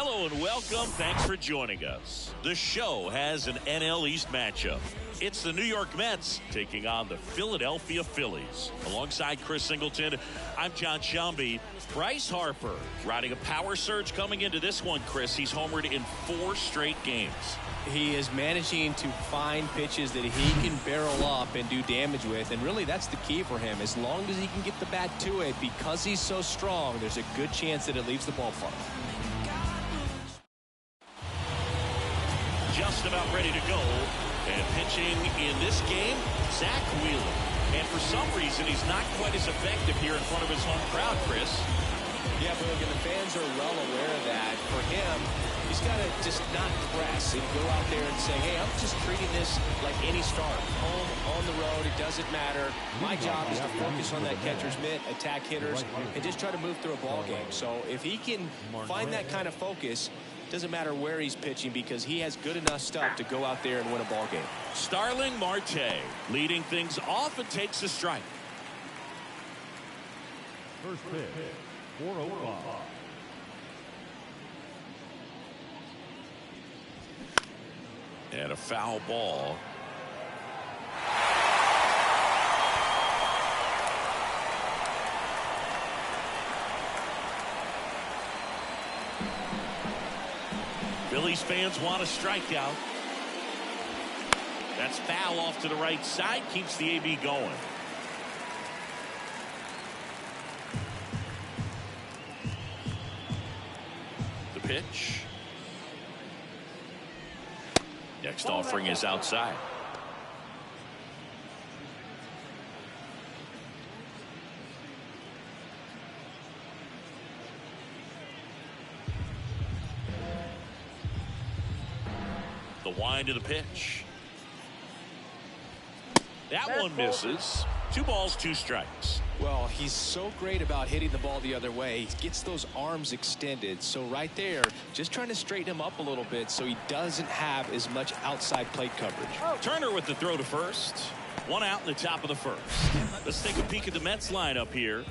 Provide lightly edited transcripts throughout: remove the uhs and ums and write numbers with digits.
Hello and welcome. Thanks for joining us. The show has an NL East matchup. It's the New York Mets taking on the Philadelphia Phillies. Alongside Chris Singleton, I'm John Shelby. Bryce Harper riding a power surge coming into this one, Chris. He's homered in 4 straight games. He is managing to find pitches that he can barrel up and do damage with, and really that's the key for him. As long as he can get the bat to it, because he's so strong, there's a good chance that it leaves the ballpark. Just about ready to go. And pitching in this game, Zach Wheeler. And for some reason, he's not quite as effective here in front of his home crowd, Chris. Yeah, Boog, and the fans are well aware of that. For him, he's got to just not press and go out there and say, hey, I'm just treating this like any start. Home, on the road, it doesn't matter. My job is to focus on that catcher's mitt, attack hitters, and just try to move through a ball game. So if he can find that kind of focus, doesn't matter where he's pitching because he has good enough stuff to go out there and win a ball game. Starling Marte leading things off and takes a strike. First pitch, 405. And a foul ball. Phillies fans want a strikeout. That's foul off to the right side. Keeps the AB going. The pitch. Next offering is outside. The wind of the pitch. That one misses. 2 balls, 2 strikes. Well, he's so great about hitting the ball the other way. He gets those arms extended. So right there, just trying to straighten him up a little bit so he doesn't have as much outside plate coverage. Turner with the throw to first. 1 out in the top of the first. Let's take a peek at the Mets lineup here.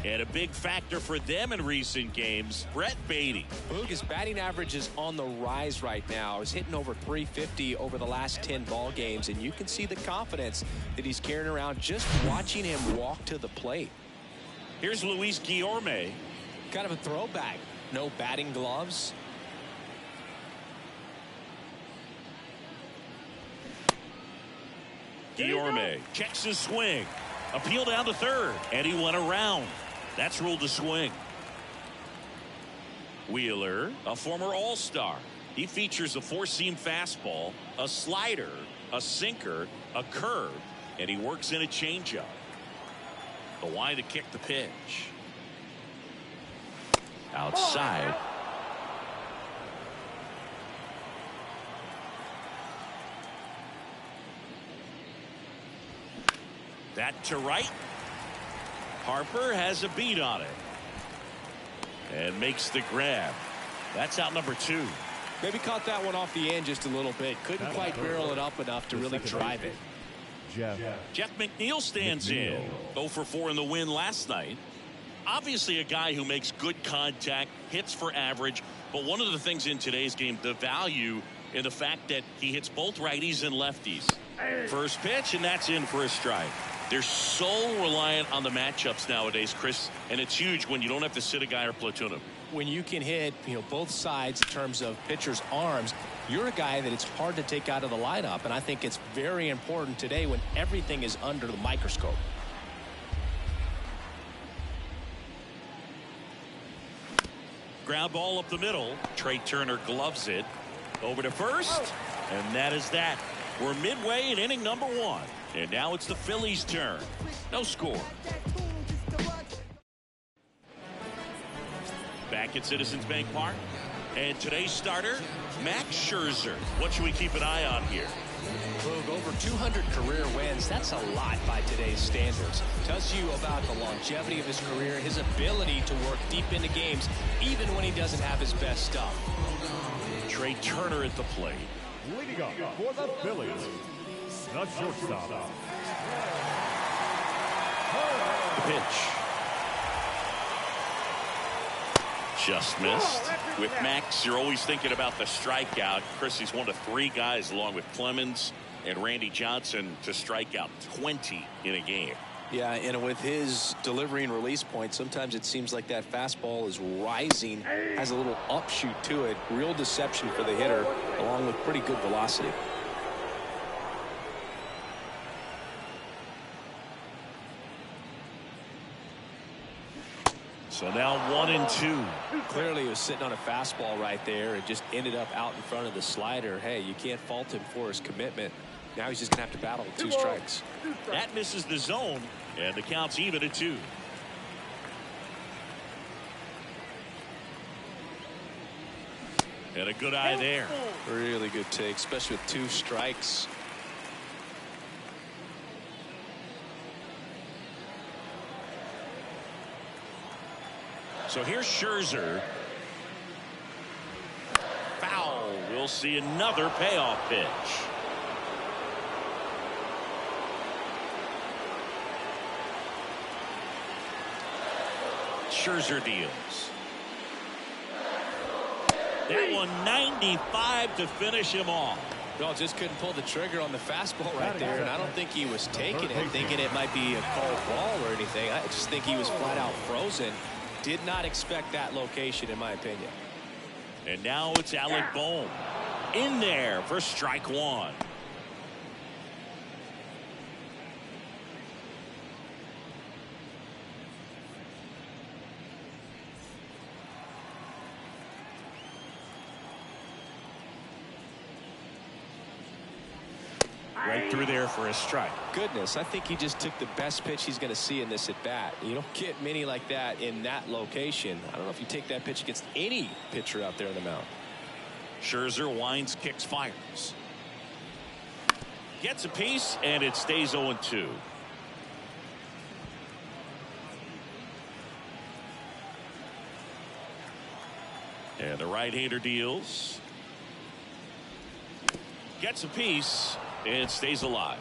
And a big factor for them in recent games, Brett Baty. Boog, his batting average is on the rise right now. He's hitting over 350 over the last 10 ball games, and you can see the confidence that he's carrying around just watching him walk to the plate. Here's Luis Guillorme. Kind of a throwback. No batting gloves. Guillorme checks his swing. Appeal down to third, and he went around. That's ruled a swing. Wheeler, a former All-Star. He features a 4-seam fastball, a slider, a sinker, a curve, and he works in a changeup. The wind to kick the pitch. Outside. That to right. Harper has a beat on it. And makes the grab. That's out number 2. Maybe caught that one off the end just a little bit. Couldn't quite barrel it up enough to really drive it. Jeff McNeil stands in. 0 for 4 in the win last night. Obviously a guy who makes good contact, hits for average. But one of the things in today's game, the value in the fact that he hits both righties and lefties. First pitch, and that's in for a strike. They're so reliant on the matchups nowadays, Chris, and it's huge when you don't have to sit a guy or platoon him. When you can hit, both sides in terms of pitchers' arms, you're a guy that it's hard to take out of the lineup, and I think it's very important today when everything is under the microscope. Ground ball up the middle. Trey Turner gloves it. Over to first, and that is that. We're midway in inning number 1. And now it's the Phillies' turn. No score. Back at Citizens Bank Park. And today's starter, Max Scherzer. What should we keep an eye on here? Over 200 career wins. That's a lot by today's standards. Tells you about the longevity of his career, his ability to work deep into games, even when he doesn't have his best stuff. Trey Turner at the plate. Leading up for the Phillies, the shortstop. The pitch. Just missed. With Max, you're always thinking about the strikeout. Chris, he's one of 3 guys, along with Clemens and Randy Johnson, to strike out 20 in a game. Yeah, and with his delivery and release point, sometimes it seems like that fastball is rising, has a little upshoot to it. Real deception for the hitter, along with pretty good velocity. So now 1-2. Clearly he was sitting on a fastball right there. It just ended up out in front of the slider. Hey, you can't fault him for his commitment. Now he's just going to have to battle with 2 strikes. That misses the zone, and the count's even at 2. And a good eye there. Really good take, especially with 2 strikes. So here's Scherzer. Foul. We'll see another payoff pitch. Scherzer deals. That one 95 to finish him off. No, just couldn't pull the trigger on the fastball right there, and I don't think he was taking it, thinking it might be a called ball or anything. I just think he was flat out frozen. Did not expect that location, in my opinion. And now it's Alec Bohm in there for strike 1. Right through there for a strike. Goodness, I think he just took the best pitch he's going to see in this at bat. You don't get many like that in that location. I don't know if you take that pitch against any pitcher out there on the mound. Scherzer winds, kicks, fires. Gets a piece, and it stays 0-2. And the right-hander deals. Gets a piece. And stays alive.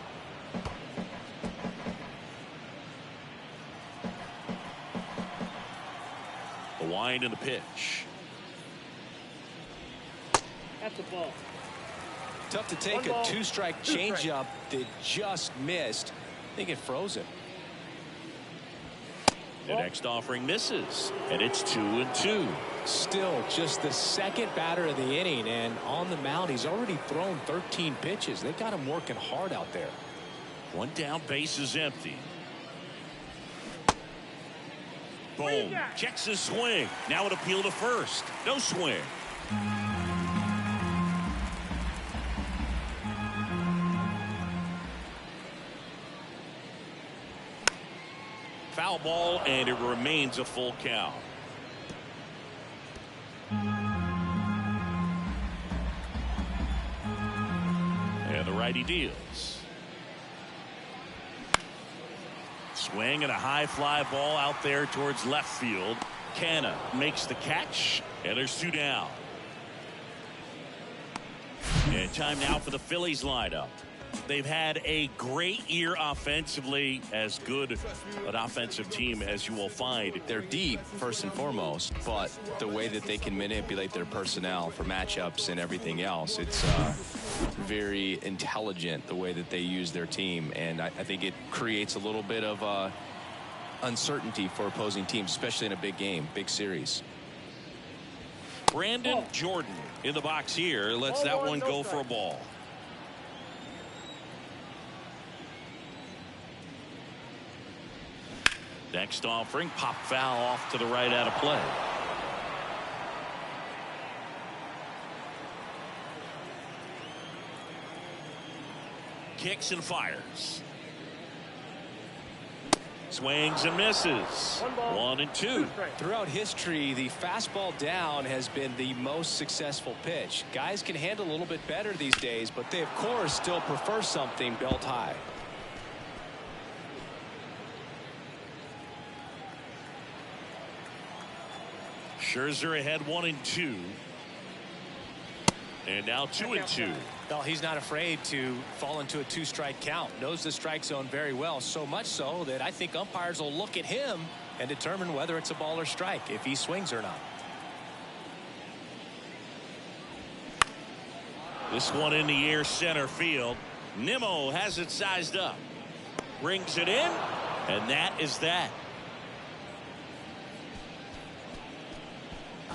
The wind and the pitch. That's a ball. Tough to take a 2-strike changeup that just missed. I think it froze him. The next offering misses, and it's 2-2. Still just the second batter of the inning, and on the mound he's already thrown 13 pitches. They've got him working hard out there. 1 down, base is empty. Boom. Checks his swing. Now an appeal to first. No swing. Foul ball, and it remains a full count. And the righty deals. Swing and a high fly ball out there towards left field. Canna makes the catch, and there's 2 down. And time now for the Phillies lineup. They've had a great year offensively, as good an offensive team as you will find. They're deep, first and foremost, but the way that they can manipulate their personnel for matchups and everything else, it's very intelligent the way that they use their team, and I think it creates a little bit of uncertainty for opposing teams, especially in a big game, big series. Brandon Jordan in the box here lets that one go for a ball. Next offering, pop foul off to the right out of play. Kicks and fires. Swings and misses. 1-2. Throughout history, the fastball down has been the most successful pitch. Guys can handle a little bit better these days, but they, of course, still prefer something belt high. Scherzer ahead 1-2. And now 2-2. Well, he's not afraid to fall into a 2-strike count. Knows the strike zone very well, so much so that I think umpires will look at him and determine whether it's a ball or strike, if he swings or not. This one in the air center field. Nimmo has it sized up. Brings it in. And that is that.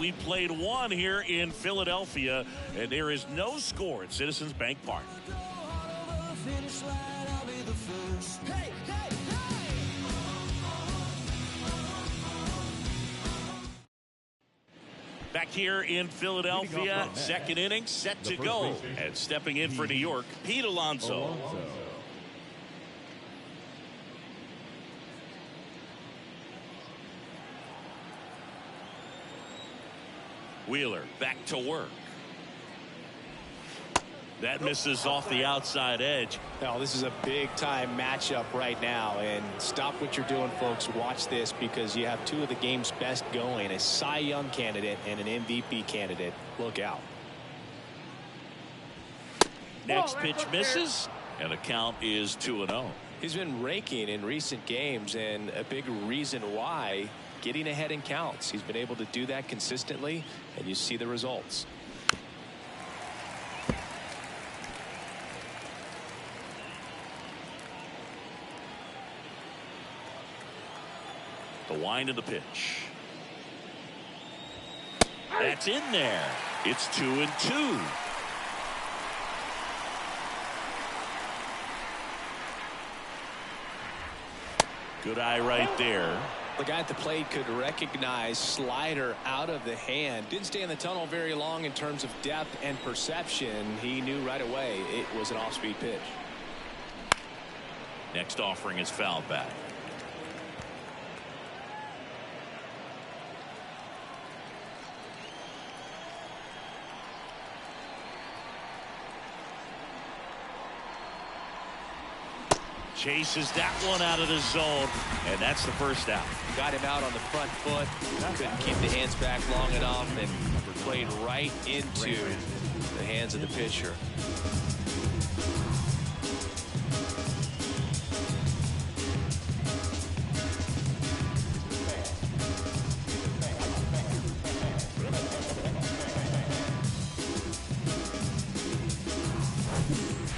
We played one here in Philadelphia, and there is no score at Citizens Bank Park. Back here in Philadelphia, second inning set to go. And stepping in for New York, Pete Alonso. Wheeler back to work. That misses off the outside edge. Now, this is a big-time matchup right now, and stop what you're doing, folks. Watch this, because you have two of the game's best going, a Cy Young candidate and an MVP candidate. Look out. Next pitch misses, and the count is 2-0. He's been raking in recent games, and a big reason why, getting ahead in counts. He's been able to do that consistently, and you see the results. The wind of the pitch. That's in there. It's 2-2. Good eye right there. The guy at the plate could recognize slider out of the hand. Didn't stay in the tunnel very long in terms of depth and perception. He knew right away it was an off-speed pitch. Next offering is fouled back. Chases that one out of the zone, and that's the first out. Got him out on the front foot. Couldn't keep the hands back long enough, and played right into the hands of the pitcher.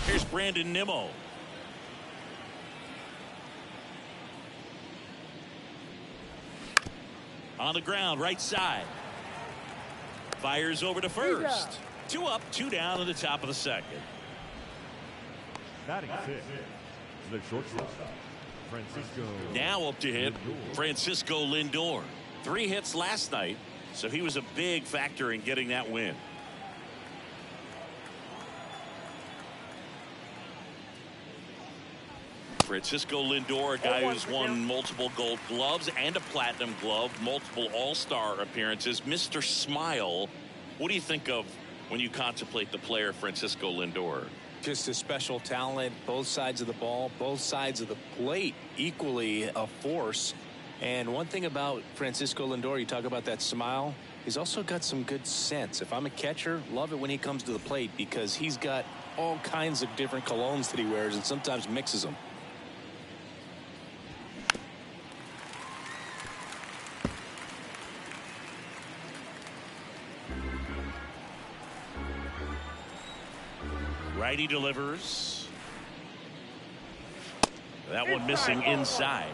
Here's Brandon Nimmo. On the ground, right side. Fires over to first. 2 up, 2 down in the top of the second. Batting sixth, the shortstop, Francisco. Now up to hit, Francisco Lindor. 3 hits last night, so he was a big factor in getting that win. Francisco Lindor, a guy who's won multiple Gold Gloves and a Platinum Glove, multiple All-Star appearances. Mr. Smile, what do you think of when you contemplate the player Francisco Lindor? Just a special talent, both sides of the ball, both sides of the plate, equally a force. And one thing about Francisco Lindor, you talk about that smile, he's also got some good sense. If I'm a catcher, love it when he comes to the plate, because he's got all kinds of different colognes that he wears and sometimes mixes them. Righty delivers. That one missing inside.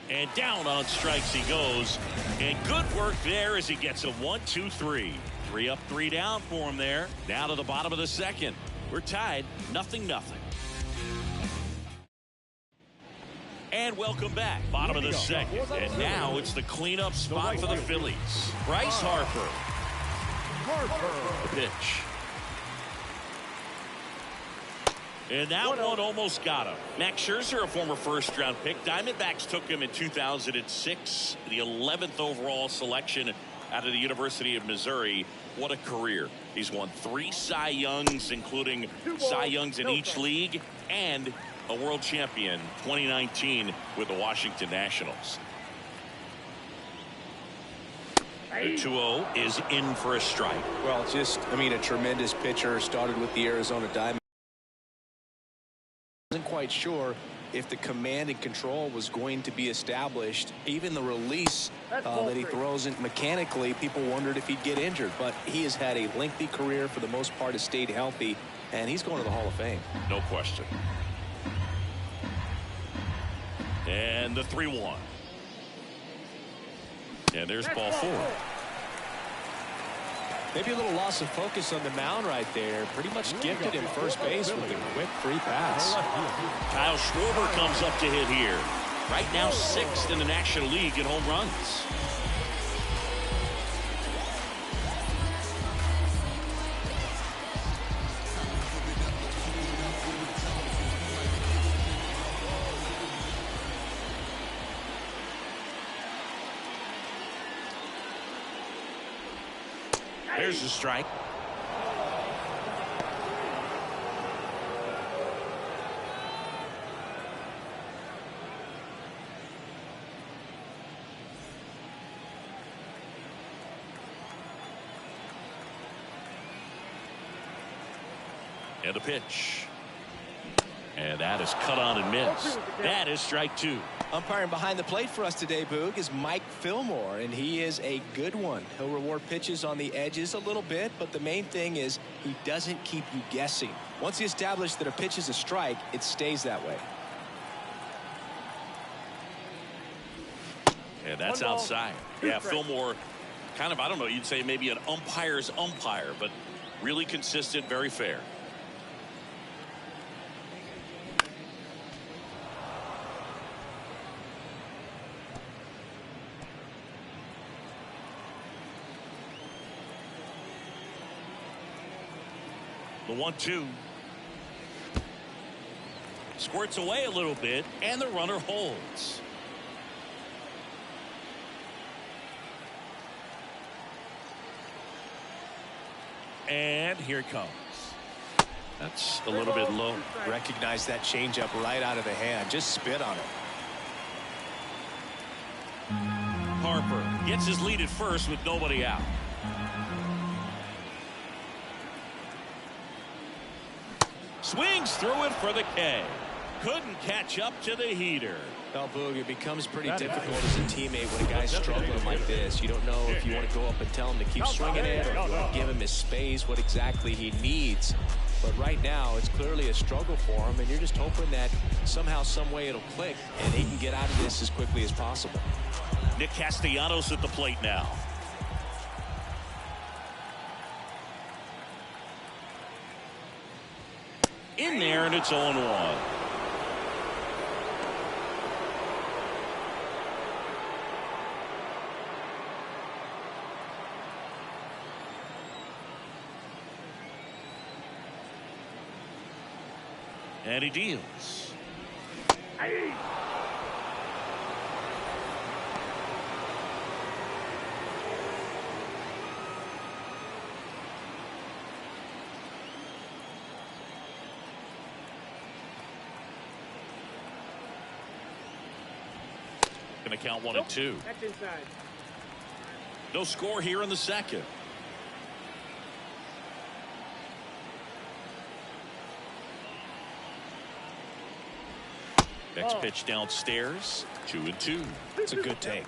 And down on strikes he goes. And good work there as he gets a 1-2-3. 3 up, 3 down for him there. Now to the bottom of the second. We're tied, 0-0. And welcome back. Bottom of the second. And now it's the cleanup spot for the Phillies. Bryce Harper. The pitch. And that one almost got him. Max Scherzer, a former first-round pick. Diamondbacks took him in 2006. The 11th overall selection out of the University of Missouri. What a career. He's won 3 Cy Youngs, including Cy Youngs in each league, and a world champion 2019 with the Washington Nationals. The 2-0 is in for a strike. Well, a tremendous pitcher. Started with the Arizona Diamondbacks. Wasn't quite sure if the command and control was going to be established. Even the release that he throws in mechanically, people wondered if he'd get injured. But he has had a lengthy career. For the most part, has stayed healthy, and he's going to the Hall of Fame. No question. And the 3-1. And there's ball 4. Maybe a little loss of focus on the mound right there. Pretty much gifted him first base with a quick free pass. Kyle Schwarber comes up to hit here. Right now 6th in the National League in home runs. There's the strike. And a pitch. And that is cut on and missed. That is strike 2. Umpiring behind the plate for us today, Boog, is Mike Fillmore, and he is a good one. He'll reward pitches on the edges a little bit, but the main thing is he doesn't keep you guessing. Once he establishes that a pitch is a strike, it stays that way. And that's outside. Yeah, Fillmore, kind of, I don't know, you'd say maybe an umpire's umpire, but really consistent, very fair. The 1-2. Squirts away a little bit, and the runner holds. And here it comes. That's a little bit low. Recognize that changeup right out of the hand. Just spit on it. Harper gets his lead at first with nobody out. Swings through it for the K. Couldn't catch up to the heater. Well, Boog, it becomes pretty difficult as a teammate when a guy's struggling like this. You don't know if you want to go up and tell him to keep swinging it, or give him his space, what exactly he needs. But right now, it's clearly a struggle for him, and you're just hoping that somehow, some way it'll click, and he can get out of this as quickly as possible. Nick Castellanos at the plate now. In there, and it's 0-1. And he deals. Going to count 1-2. That's inside. No score here in the second. Next pitch downstairs. 2-2. It's a good take.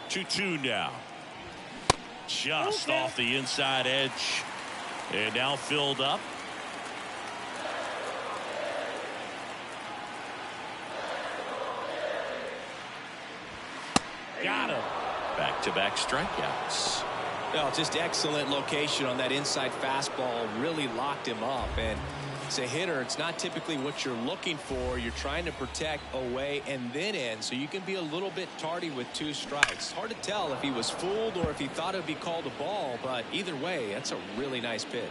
Two now. Just off the inside edge. And now filled up. Got him. Back-to-back strikeouts. Well, just excellent location on that inside fastball. Really locked him up. And as a hitter, it's not typically what you're looking for. You're trying to protect away and then in, so you can be a little bit tardy with 2 strikes. Hard to tell if he was fooled or if he thought it would be called a ball, but either way, that's a really nice pitch.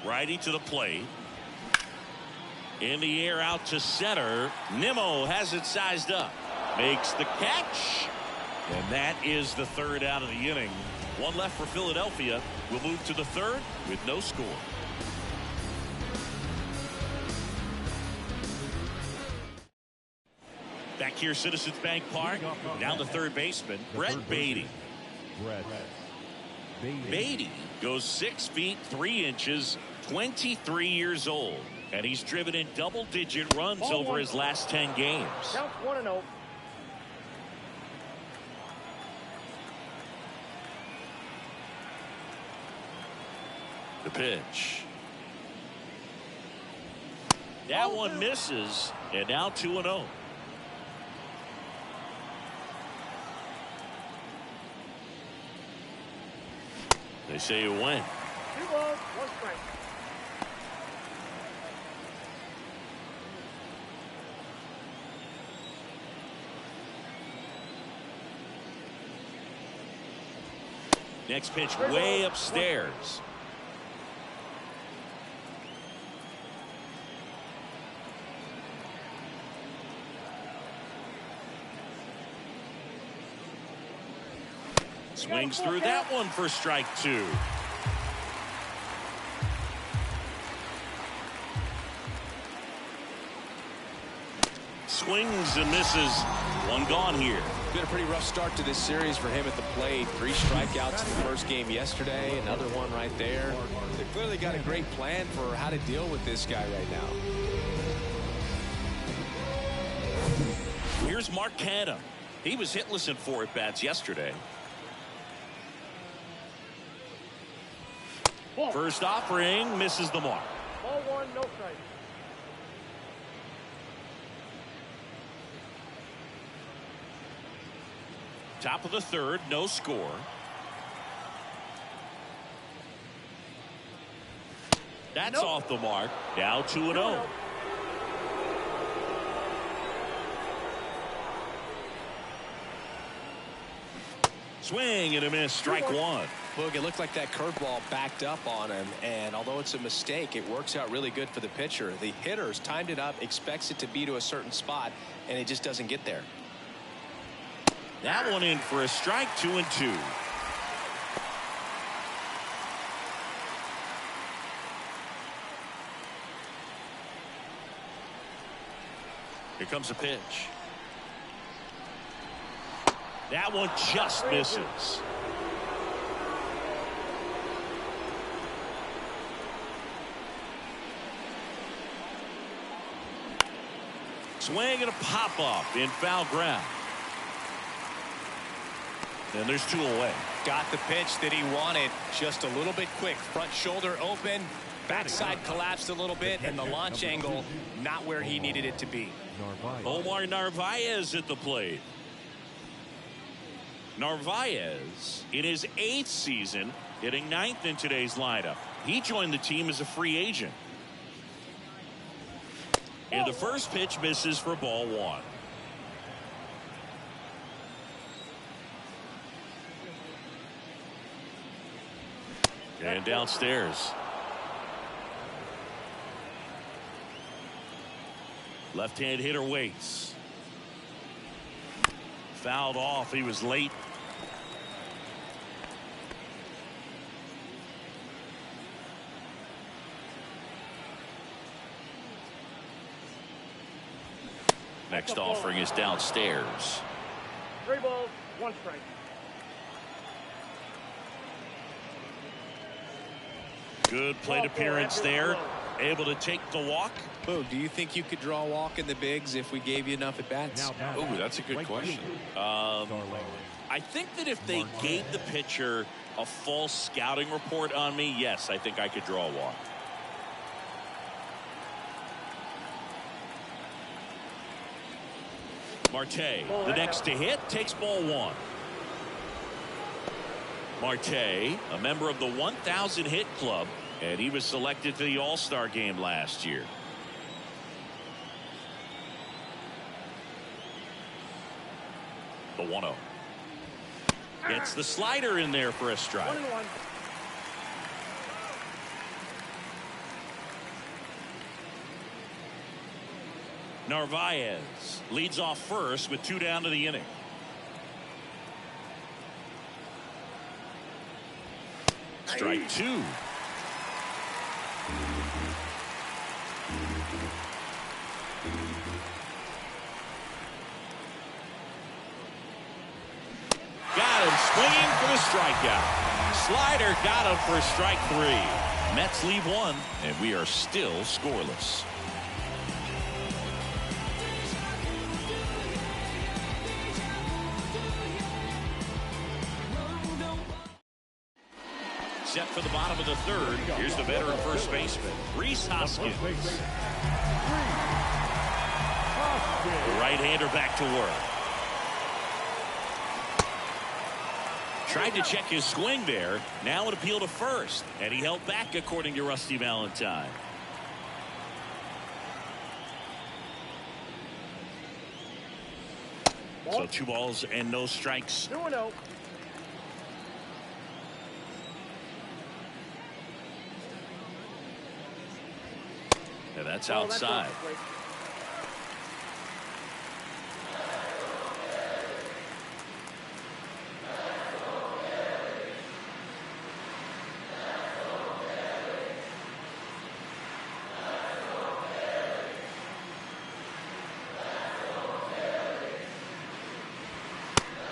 Righty to the plate. In the air out to center. Nimmo has it sized up. Makes the catch. And that is the third out of the inning. One left for Philadelphia. We'll move to the third with no score. Back here, Citizens Bank Park. Now the third baseman, Brett Beatty. Beatty goes 6 feet 3 inches, 23 years old, and he's driven in double-digit runs over his last 10 games. Count 1-0. The pitch. That one misses, and now 2-0. They say you win. 2 balls, 1 strike. Next pitch way upstairs. Swings through that one for strike 2. Swings and misses. One gone here. Been a pretty rough start to this series for him at the plate. 3 strikeouts in the first game yesterday. Another one right there. They've clearly got a great plan for how to deal with this guy right now. Here's Mark Canha. He was hitless in 4 at-bats yesterday. First offering misses the mark. Ball 1, no strike. Top of the third, no score. That's off the mark. Now 2-0. Swing and a miss. Strike 1. Look, it looked like that curveball backed up on him, and although it's a mistake, it works out really good for the pitcher. The hitter's timed it up, expects it to be to a certain spot, and it just doesn't get there. That one in for a strike. 2-2. Here comes a pitch. That one just misses. Swing and a pop-up in foul ground. And there's 2 away. Got the pitch that he wanted, just a little bit quick. Front shoulder open, backside collapsed a little bit, and the launch angle not where he needed it to be. Omar Narvaez at the plate. Narvaez in his 8th season, hitting 9th in today's lineup. He joined the team as a free agent. And the first pitch misses for ball 1. And downstairs. Left-hand hitter waits. Fouled off. He was late. Next offering is downstairs. 3 balls, 1 strike. Good plate appearance there. Able to take the walk. Boo, do you think you could draw a walk in the bigs if we gave you enough at bats? Oh, that's a good question. I think that if they gave the pitcher a false scouting report on me, yes, I think I could draw a walk. Marte, the next to hit, takes ball 1. Marte, a member of the 1,000 hit club, and he was selected to the All-Star game last year. The 1-0. Gets the slider in there for a strike. 1-1. Narvaez leads off first with 2 down to the inning. strike two. Got him swinging for the strikeout. Slider got him for strike three. Mets lead one, and we are still scoreless. Set for the bottom of the third. Here's the veteran first baseman, Rhys Hoskins. The right-hander back to work. Tried to check his swing there. Now an appeal to first. And he held back, according to Rusty Valentine. So 2 balls and no strikes. 2-0. And that's outside.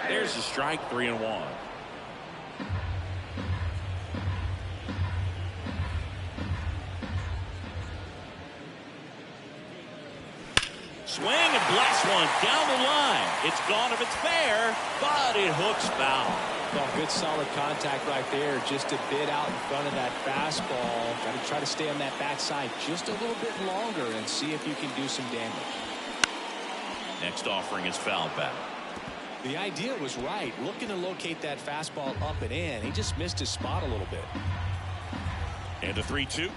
There's a strike, 3-1. Swing and blast one down the line. It's gone if it's fair, but it hooks foul. Well, good solid contact right there. Just a bit out in front of that fastball. Got to try to stay on that backside just a little bit longer and see if you can do some damage. Next offering is fouled back. The idea was right. Looking to locate that fastball up and in. He just missed his spot a little bit. And a 3-2.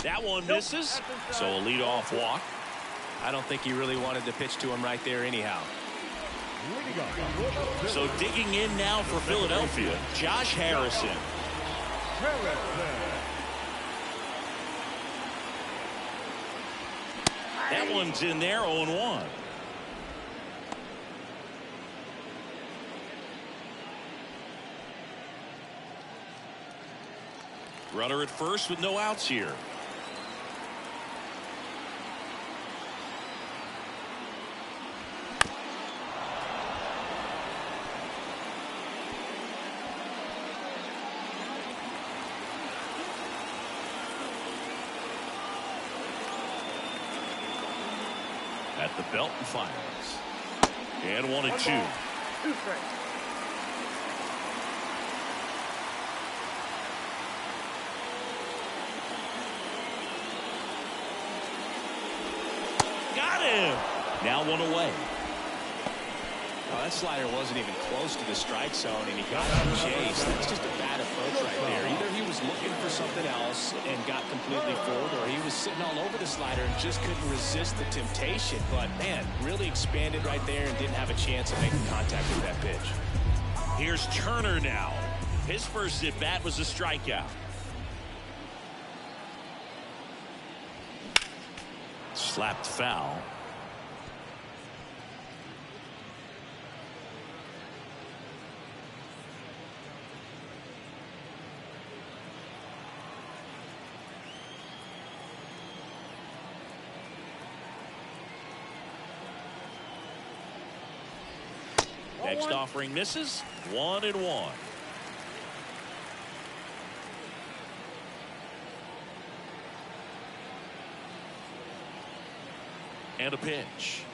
That one misses. So a leadoff walk. I don't think he really wanted to pitch to him right there anyhow. So digging in now for Philadelphia, Josh Harrison. That one's in there, 0-1. Runner at first with no outs here. At the belt and fires. And 1-2. 2 strikes. Got him. Now 1 away. Oh, that slider wasn't even close to the strike zone, and he got out chased. That's just a bad approach right there. Either he was looking for something else and got completely fooled, or he was sitting all over the slider and just couldn't resist the temptation. But, man, really expanded right there and didn't have a chance of making contact with that pitch. Here's Turner now. His first at bat was a strikeout. Slapped foul. Next offering misses. 1-1. And a pitch.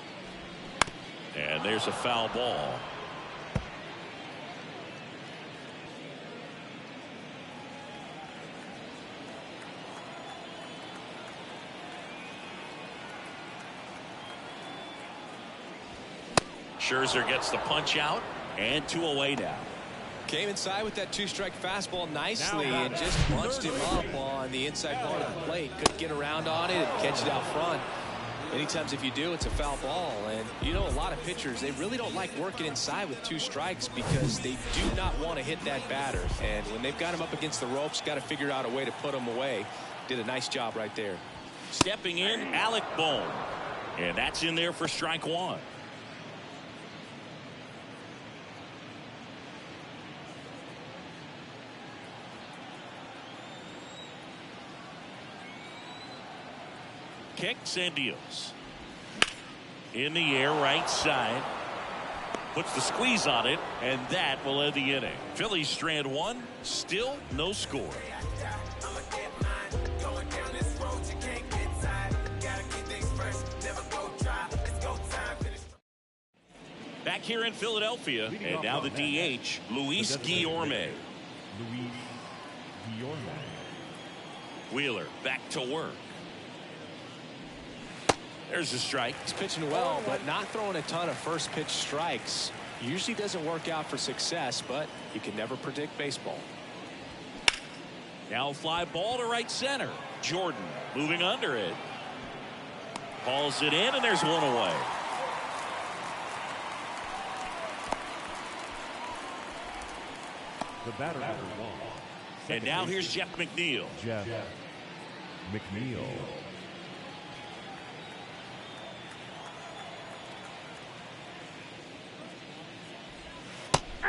And there's a foul ball. Scherzer gets the punch out, and 2 away now. Came inside with that 2-strike fastball nicely and just punched him up on the inside part of the plate. Couldn't get around on it and catch it out front. Many times if you do, it's a foul ball. And you know, a lot of pitchers, they really don't like working inside with 2 strikes because they do not want to hit that batter. And when they've got him up against the ropes, got to figure out a way to put him away. Did a nice job right there. Stepping in, Alec Bohm. And that's in there for strike 1. kicks and deals. In the air, right side. Puts the squeeze on it, and that will end the inning. Phillies strand one, still no score. Back here in Philadelphia, and now the DH, Luis Guillorme. Wheeler back to work. There's a strike. He's pitching well, but not throwing a ton of first pitch strikes. Usually doesn't work out for success, but you can never predict baseball. Now fly ball to right center. Jordan moving under it. Calls it in, and there's one away. The batter number 1. And now here's Jeff McNeil. Jeff McNeil.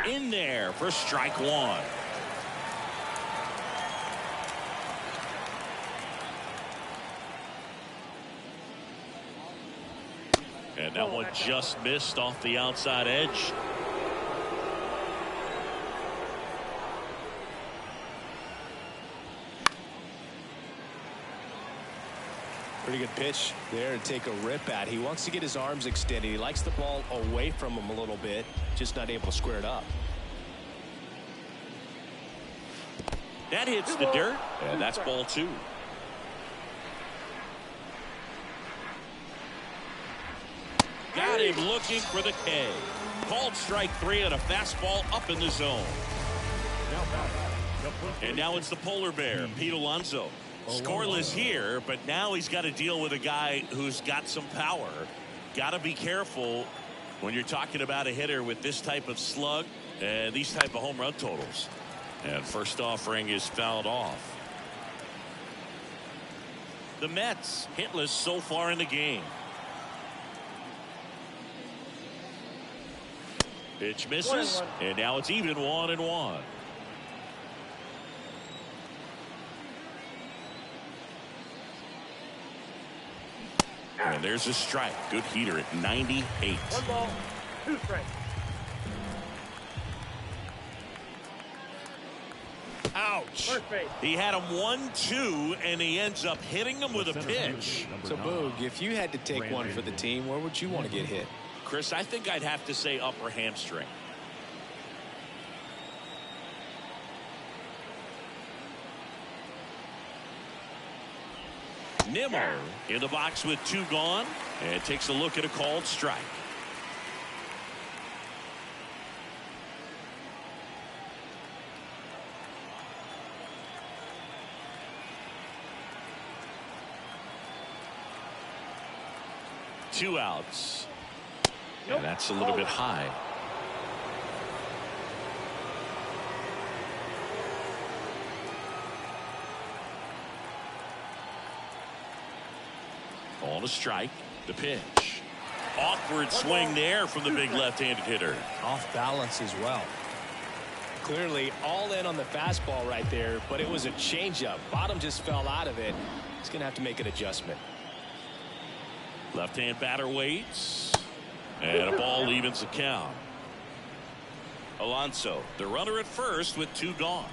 In there for strike one. And that one just missed off the outside edge. Pretty good pitch there to take a rip at. He wants to get his arms extended. He likes the ball away from him a little bit, just not able to square it up. That hits the dirt, and that's ball 2. Got him looking for the K. Called strike 3 and a fastball up in the zone. And now it's the polar bear, Pete Alonso. Scoreless here, but now he's got to deal with a guy who's got some power. Got to be careful when you're talking about a hitter with this type of slug and these type of home run totals. And first offering is fouled off. The Mets hitless so far in the game. Pitch misses, and now it's even 1-1. And there's a strike. Good heater at 98. 1 ball, 2 strikes. Ouch. First base. He had him 1-2, and he ends up hitting him with a pitch. So, Boog, if you had to take one for the team, where would you want to get hit? Chris, I think I'd have to say upper hamstring. Nimmo in the box with 2 gone, and takes a look at a called strike. Two outs. And that's a little bit high. On a strike. The pitch. Awkward swing there from the big left-handed hitter. Off balance as well. Clearly all in on the fastball right there, but it was a changeup. Bottom just fell out of it. He's going to have to make an adjustment. Left-hand batter waits. And a ball evens the count. Alonso, the runner at first with 2 gone.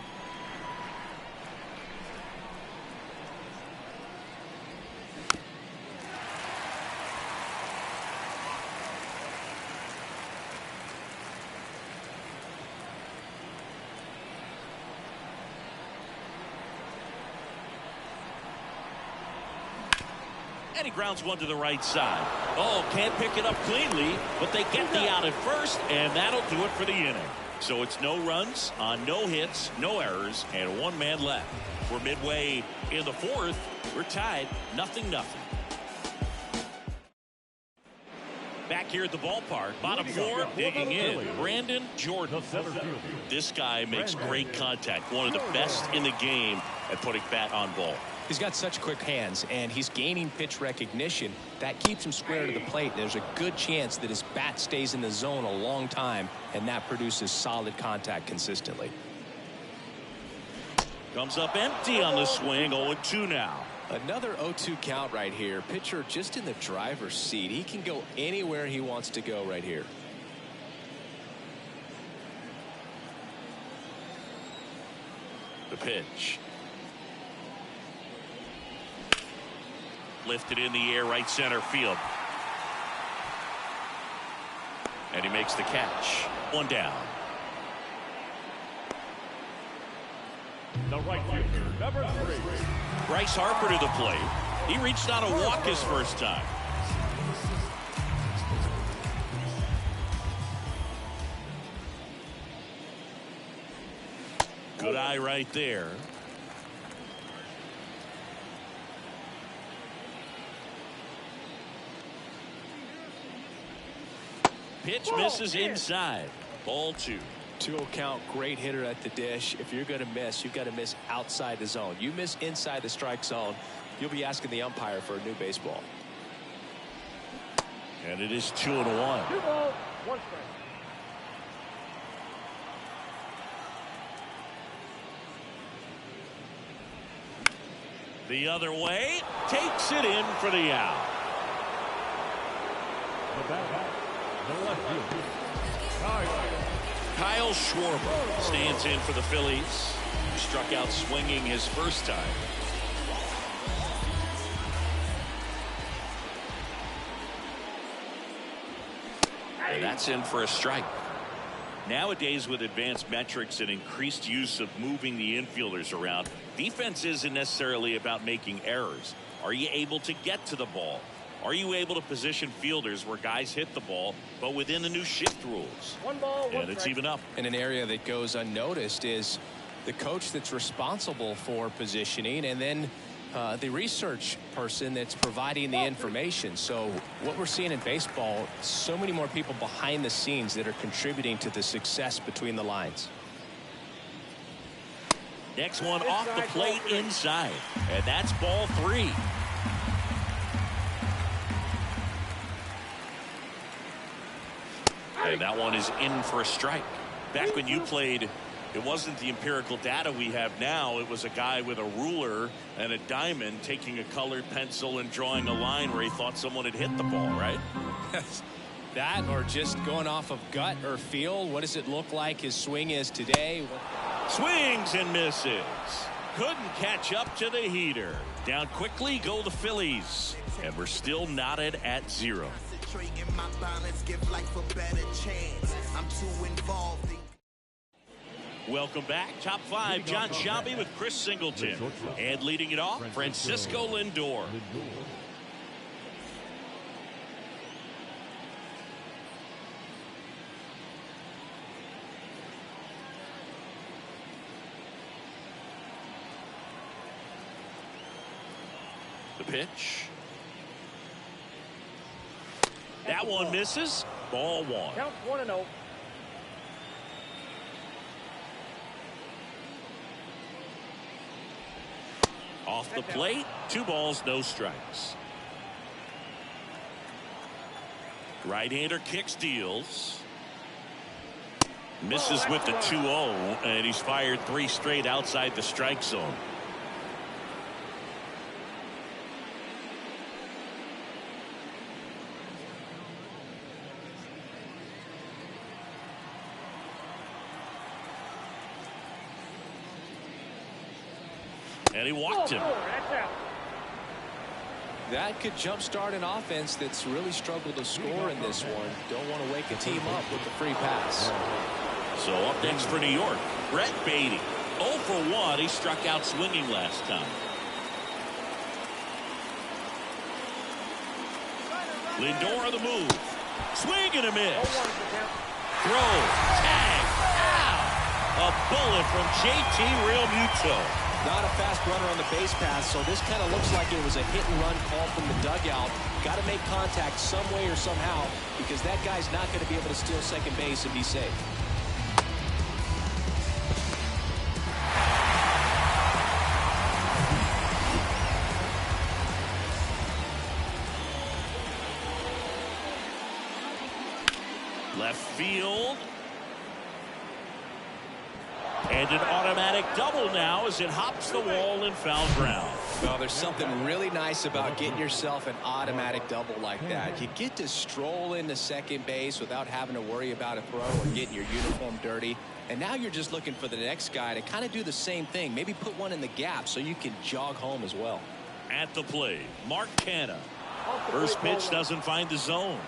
And he grounds one to the right side. Oh, can't pick it up cleanly, but they get the out at first, and that'll do it for the inning. So it's no runs on no hits, no errors, and 1 man left. We're midway in the 4th. We're tied 0-0. Back here at the ballpark, bottom 4, digging in, Brandon Jordan. This guy makes great contact. One of the best in the game at putting bat on ball. He's got such quick hands, and he's gaining pitch recognition. That keeps him square to the plate. There's a good chance that his bat stays in the zone a long time, and that produces solid contact consistently. Comes up empty on the swing, 0-2 now. Another 0-2 count right here. Pitcher just in the driver's seat. He can go anywhere he wants to go right here. The pitch. Lifted in the air, right center field. And he makes the catch. One down. The right fielder, number 3. Bryce Harper to the plate. He reached out a walk his first time. Good eye right there. Pitch misses inside. Ball 2. 2-0 count, great hitter at the dish. If you're going to miss, you've got to miss outside the zone. You miss inside the strike zone, you'll be asking the umpire for a new baseball. And it is 2-1. 2 balls, 1 strike. The other way, takes it in for the out. The batter, the left fielder, Kyle Schwarber stands in for the Phillies. He struck out swinging his first time. And that's in for a strike. Nowadays, with advanced metrics and increased use of moving the infielders around, defense isn't necessarily about making errors. Are you able to get to the ball? Are you able to position fielders where guys hit the ball, but within the new shift rules? 1 ball, 1 And it's strike. even up. And an area that goes unnoticed is the coach that's responsible for positioning, and then the research person that's providing the information. So what we're seeing in baseball, so many more people behind the scenes that are contributing to the success between the lines. Next one off the plate inside, and that's ball 3. And that one is in for a strike. Back when you played, it wasn't the empirical data we have now. It was a guy with a ruler and a diamond taking a colored pencil and drawing a line where he thought someone had hit the ball, right? That, or just going off of gut or feel. What does it look like his swing is today? Swings and misses. Couldn't catch up to the heater. Down quickly go the Phillies. And we're still knotted at 0. My balance, give life a better chance. I'm too involved. Welcome back. Top 5, John Shelby with Chris Singleton. And leading it off, Francisco Lindor. The pitch. That one misses. Ball 1. Count 1-0. Off the plate, 2 balls, no strikes. Right-hander kicks, deals. Misses with the 2-0, and he's fired 3 straight outside the strike zone. And he walked him. That's out. That could jumpstart an offense that's really struggled to score in this one. Don't want to wake a team up with the free pass. So up next for New York, Brett Beatty. 0 for 1. He struck out swinging last time. Lindor on the move. Swing and a miss. 0-1 is the count. Throw. Tag. Out. A bullet from JT Realmuto. Not a fast runner on the base pass, so this kind of looks like it was a hit-and-run call from the dugout. Got to make contact some way or somehow, because that guy's not going to be able to steal second base and be safe. Left field. And an automatic double now as it hops the wall and foul ground. Well, there's something really nice about getting yourself an automatic double like that. You get to stroll into second base without having to worry about a throw or getting your uniform dirty. And now you're just looking for the next guy to kind of do the same thing. Maybe put one in the gap so you can jog home as well. At the plate, Mark Canha. First pitch doesn't find the zone.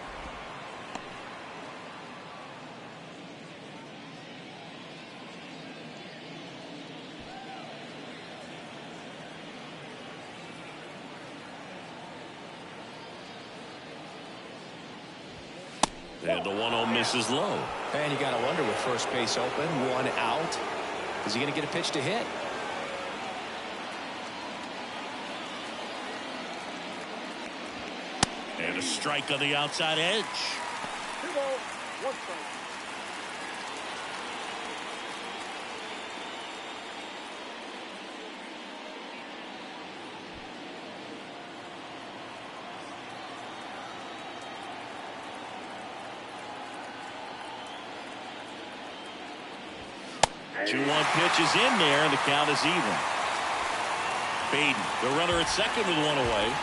And the 1-0 misses low. And you got to wonder with first base open, one out. Is he going to get a pitch to hit? And a strike on the outside edge. 2 balls, 1 strike. Two 1 pitch is in there, and the count is even. Baden, the runner at second with one away.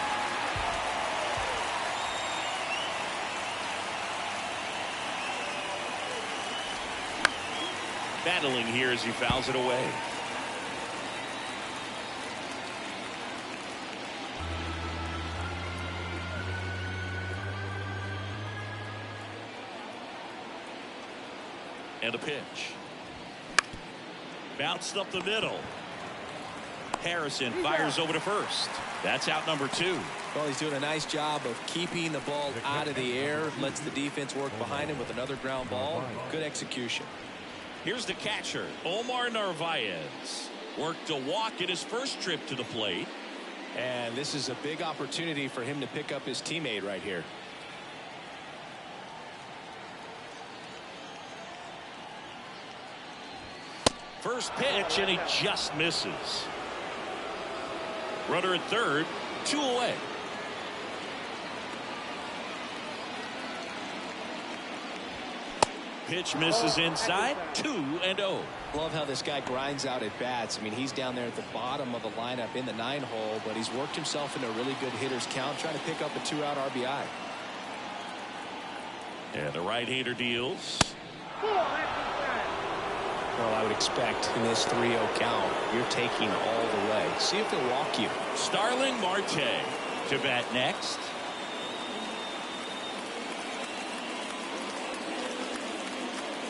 Battling here as he fouls it away. And a pitch. Bounced up the middle. Harrison fires over to first. That's out number 2. Well, he's doing a nice job of keeping the ball out of the air. Lets the defense work behind him with another ground ball. Good execution. Here's the catcher, Omar Narvaez. Worked a walk in his first trip to the plate. And this is a big opportunity for him to pick up his teammate right here. First pitch, and he just misses. Runner at third, 2 away. Pitch misses inside, 2-0. Love how this guy grinds out at bats. I mean, he's down there at the bottom of the lineup in the 9-hole, but he's worked himself into a really good hitter's count, trying to pick up a 2-out RBI. And the right-hander deals. Well, I would expect in this 3-0 count, you're taking all the way. See if he'll walk you. Starling Marte to bat next.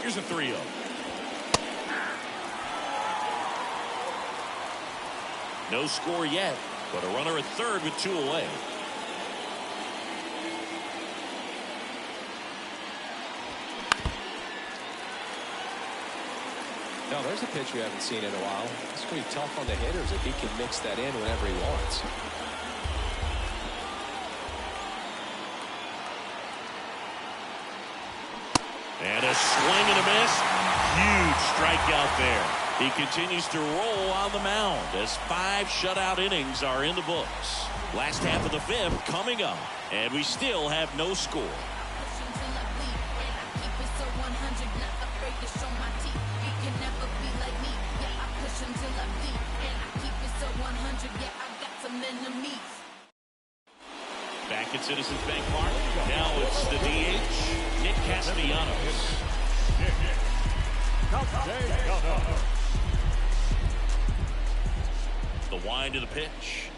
Here's a 3-0. No score yet, but a runner at third with 2 away. No, there's a pitch we haven't seen in a while. It's going to be tough on the hitters if he can mix that in whenever he wants. And a swing and a miss. Huge strikeout there. He continues to roll on the mound as 5 shutout innings are in the books. Last half of the 5th coming up, and we still have no score. Back at Citizens Bank Park. Now it's the DH, Nick Castellanos. The wind of the pitch.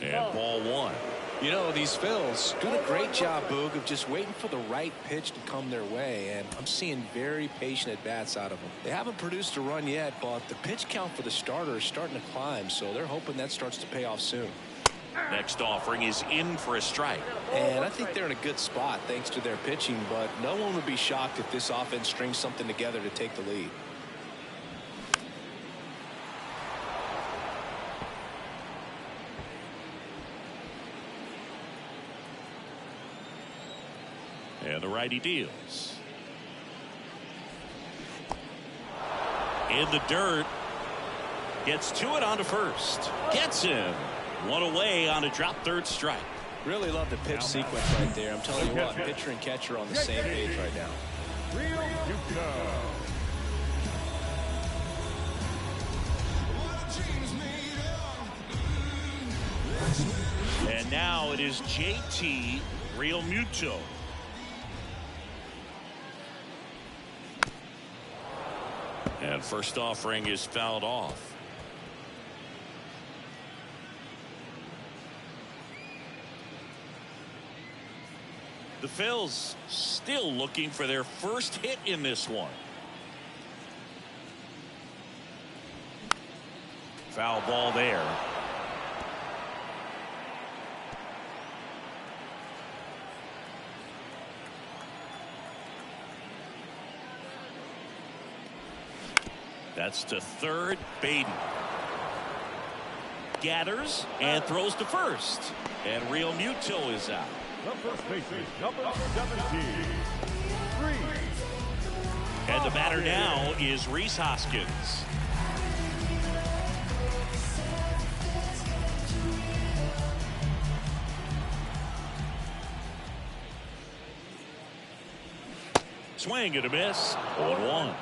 And ball 1. You know, these Phils doing a great job, Boog, of just waiting for the right pitch to come their way, and I'm seeing very patient at-bats out of them. They haven't produced a run yet, but the pitch count for the starter is starting to climb, so they're hoping that starts to pay off soon. Next offering is in for a strike. And I think they're in a good spot thanks to their pitching, but no one would be shocked if this offense strings something together to take the lead. And the righty deals. In the dirt. Gets to it onto first. Gets him. 1 away on a drop third strike. Really love the pitch sequence right there. I'm telling you what, pitcher and catcher on the same page right now. And now it is JT Realmuto. And first offering is fouled off. The Phillies still looking for their first hit in this one. Foul ball there. That's to third. Baden gathers and throws to first. And Realmuto is out. The first baseman, number 17, Reese. And the batter now is Rhys Hoskins. Swing and a miss. 0-1.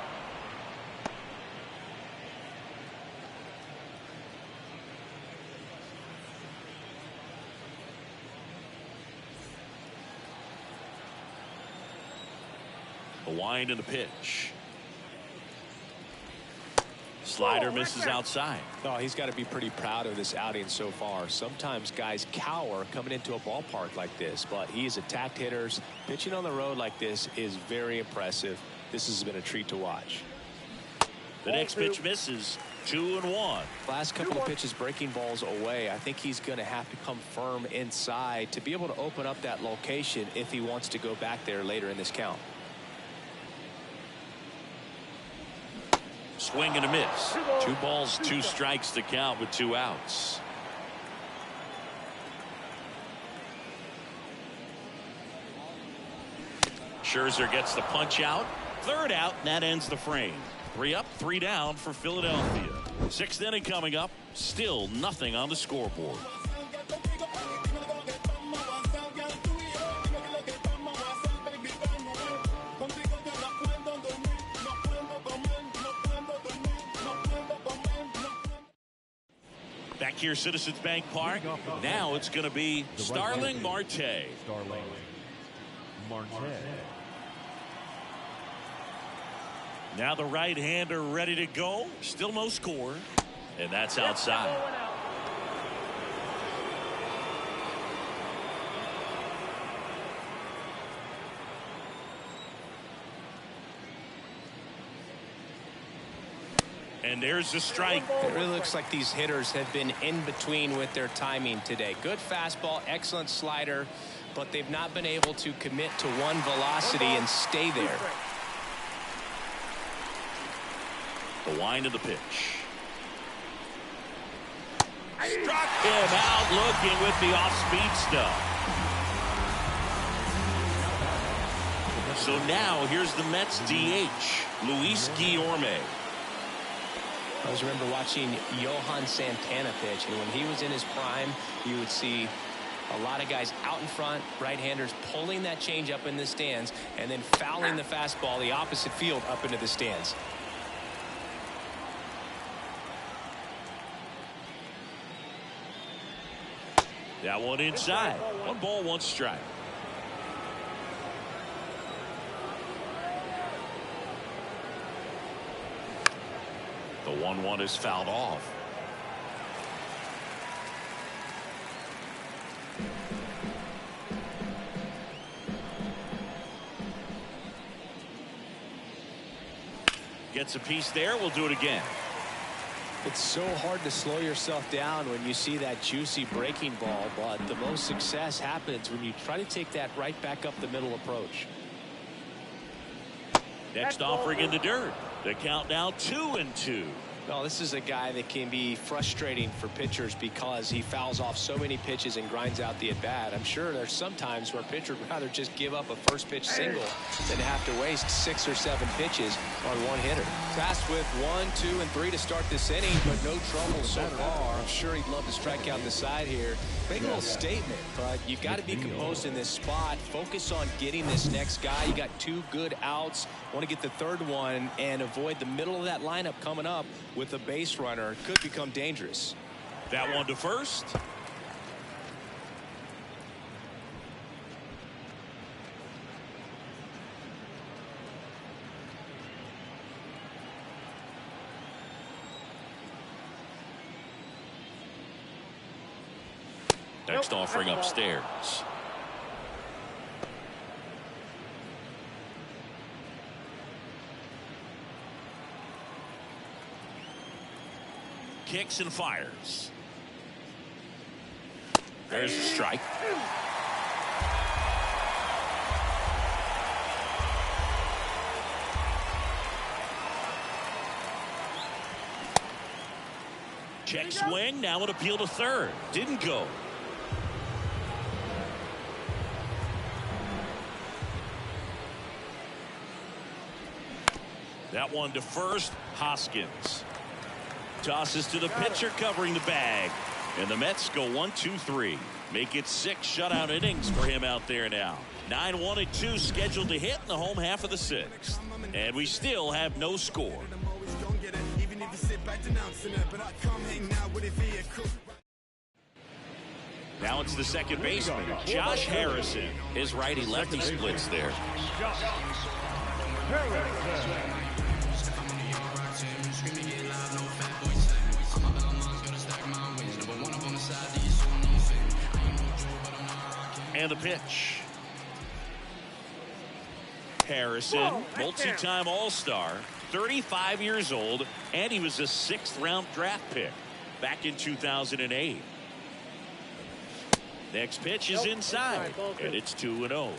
The wind and the pitch. Slider misses outside. Oh, he's got to be pretty proud of this outing so far. Sometimes guys cower coming into a ballpark like this, but he's attacked hitters. Pitching on the road like this is very impressive. This has been a treat to watch. The next pitch misses. 2-1. Last couple of pitches breaking balls away. I think he's going to have to come firm inside to be able to open up that location if he wants to go back there later in this count. Swing and a miss. 2 balls, 2 strikes to count with 2 outs. Scherzer gets the punch out. 3rd out, and that ends the frame. 3 up, 3 down for Philadelphia. 6th inning coming up. Still nothing on the scoreboard. Back here, Citizens Bank Park. Now it's going to be Starling Marte. Starling Marte. Now the right-hander ready to go. Still no score. And that's outside. And there's the strike. It really looks like these hitters have been in between with their timing today. Good fastball, excellent slider, but they've not been able to commit to one velocity and stay there. The wind of the pitch. Struck him out looking with the off-speed stuff. So now here's the Mets DH, Luis Guillorme. I always remember watching Johan Santana pitch, and when he was in his prime, you would see a lot of guys out in front, right-handers pulling that change up in the stands, and then fouling the fastball the opposite field up into the stands. That one inside. 1 ball, 1 strike. The 1-1 is fouled off. Gets a piece there. We'll do it again. It's so hard to slow yourself down when you see that juicy breaking ball, but the most success happens when you try to take that right back up the middle approach. Next offering in the dirt. The count now 2-2. Well, this is a guy that can be frustrating for pitchers because he fouls off so many pitches and grinds out the at-bat. I'm sure there's some times where a pitcher would rather just give up a first pitch single than have to waste 6 or 7 pitches on one hitter. Tasked with 1, 2, and 3 to start this inning, but no trouble so far. I'm sure he'd love to strike out the side here. Big little statement, but you've got to be composed in this spot. Focus on getting this next guy. You got 2 good outs. Want to get the 3rd one and avoid the middle of that lineup coming up with a base runner. Could become dangerous. That one to first. Next offering upstairs. Kicks and fires. There's a strike. Check swing. Now an appeal to third. Didn't go. That one to first. Hoskins tosses to the pitcher covering the bag. And the Mets go 1-2-3. Make it 6 shutout innings for him out there now. 9-1-2 scheduled to hit in the home half of the 6th. And we still have no score. Now it's the second baseman, Josh Harrison. His righty-lefty splits there. And the pitch. Harrison, multi-time All-Star, 35 years old, and he was a 6th-round draft pick back in 2008. Next pitch is inside, and it's 2-0.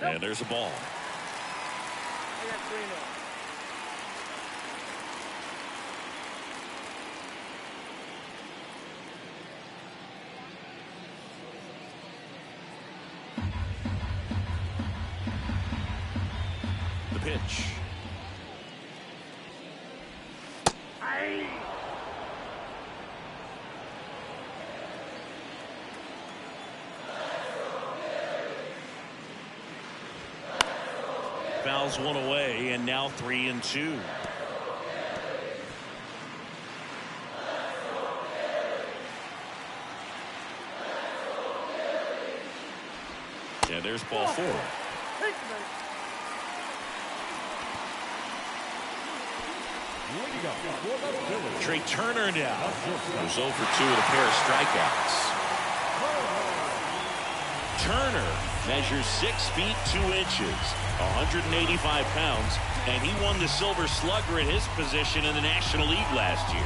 And there's a ball. I got 3-0. The pitch. Fouls one away, and now 3-2. Yeah, there's ball 4. Trey Turner now goes 0 for 2 with a pair of strikeouts. Turner measures 6 feet 2 inches, 185 pounds, and he won the Silver Slugger at his position in the National League last year.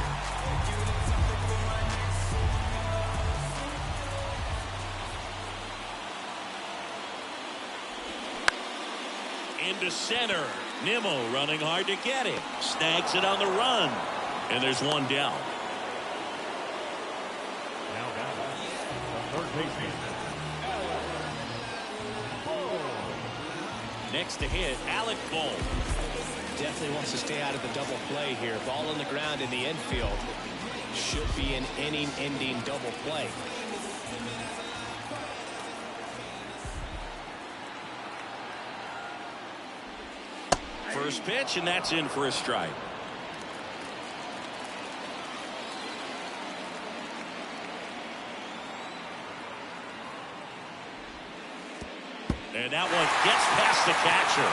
Into center. Nimmo running hard to get it. Snags it on the run. And there's one down. Now back, the third baseman. Next to hit, Alec Bohm. Definitely wants to stay out of the double play here. Ball on the ground in the infield. Should be an inning-ending double play. First pitch, and that's in for a strike. And that one gets past the catcher.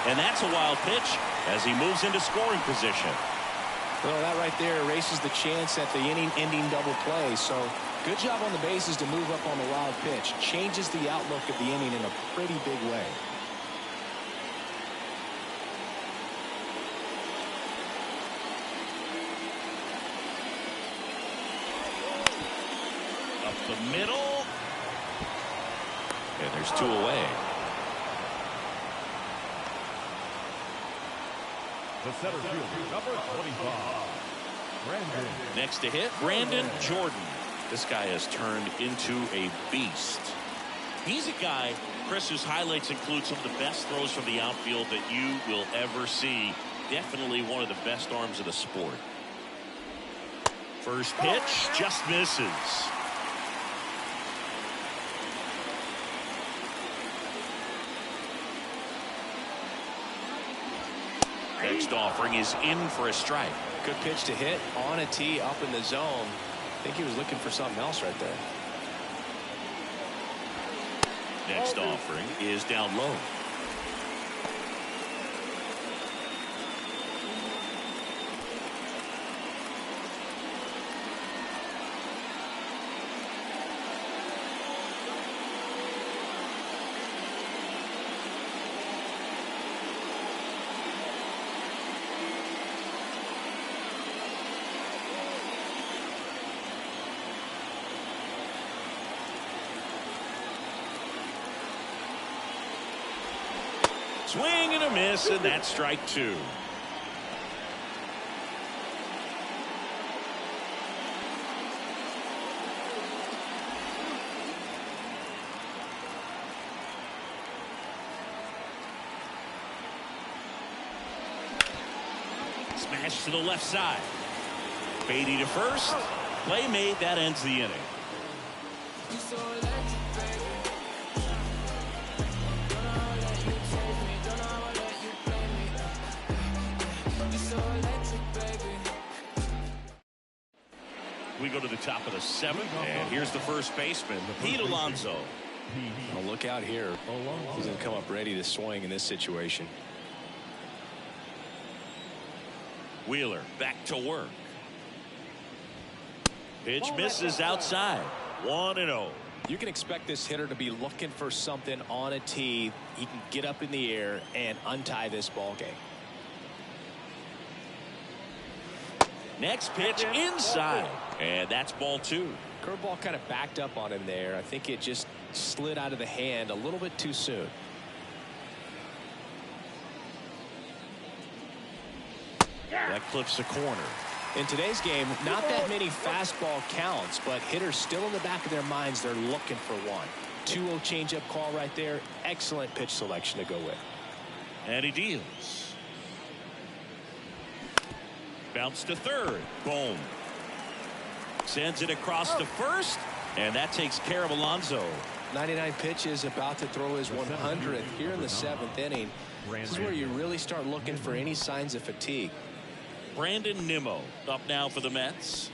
And that's a wild pitch as he moves into scoring position. Well, that right there erases the chance at the inning-ending double play. So good job on the bases to move up on the wild pitch. Changes the outlook of the inning in a pretty big way. Up the middle. And there's 2 away. The center fielder, number 25, Brandon. Next to hit, Brandon Jordan. This guy has turned into a beast. He's a guy, Chris, whose highlights include some of the best throws from the outfield that you will ever see. Definitely one of the best arms of the sport. First pitch just misses. Next offering is in for a strike. Good pitch to hit on a tee up in the zone. I think he was looking for something else right there. Next offering is down low. Swing and a miss, and that's strike two. Smash to the left side. Beatty to first. Play made. That ends the inning. We go to the top of the seventh, and here's the first baseman, Pete Alonso. Well, look out here. He's going to come up ready to swing in this situation. Wheeler back to work. Pitch misses outside. 1-0. You can expect this hitter to be looking for something on a tee. He can get up in the air and untie this ball game. Next pitch inside, and that's ball two. Curveball kind of backed up on him there. I think it just slid out of the hand a little bit too soon. That clips the corner. In today's game, not that many fastball counts, but hitters still in the back of their minds, they're looking for one. 2-0 changeup call right there. Excellent pitch selection to go with. And he deals. Bounce to third. Boom. Sends it across to first, and that takes care of Alonso. 99 pitches, about to throw his 100th here in the seventh inning. This is where you really start looking for any signs of fatigue. Brandon Nimmo up now for the Mets.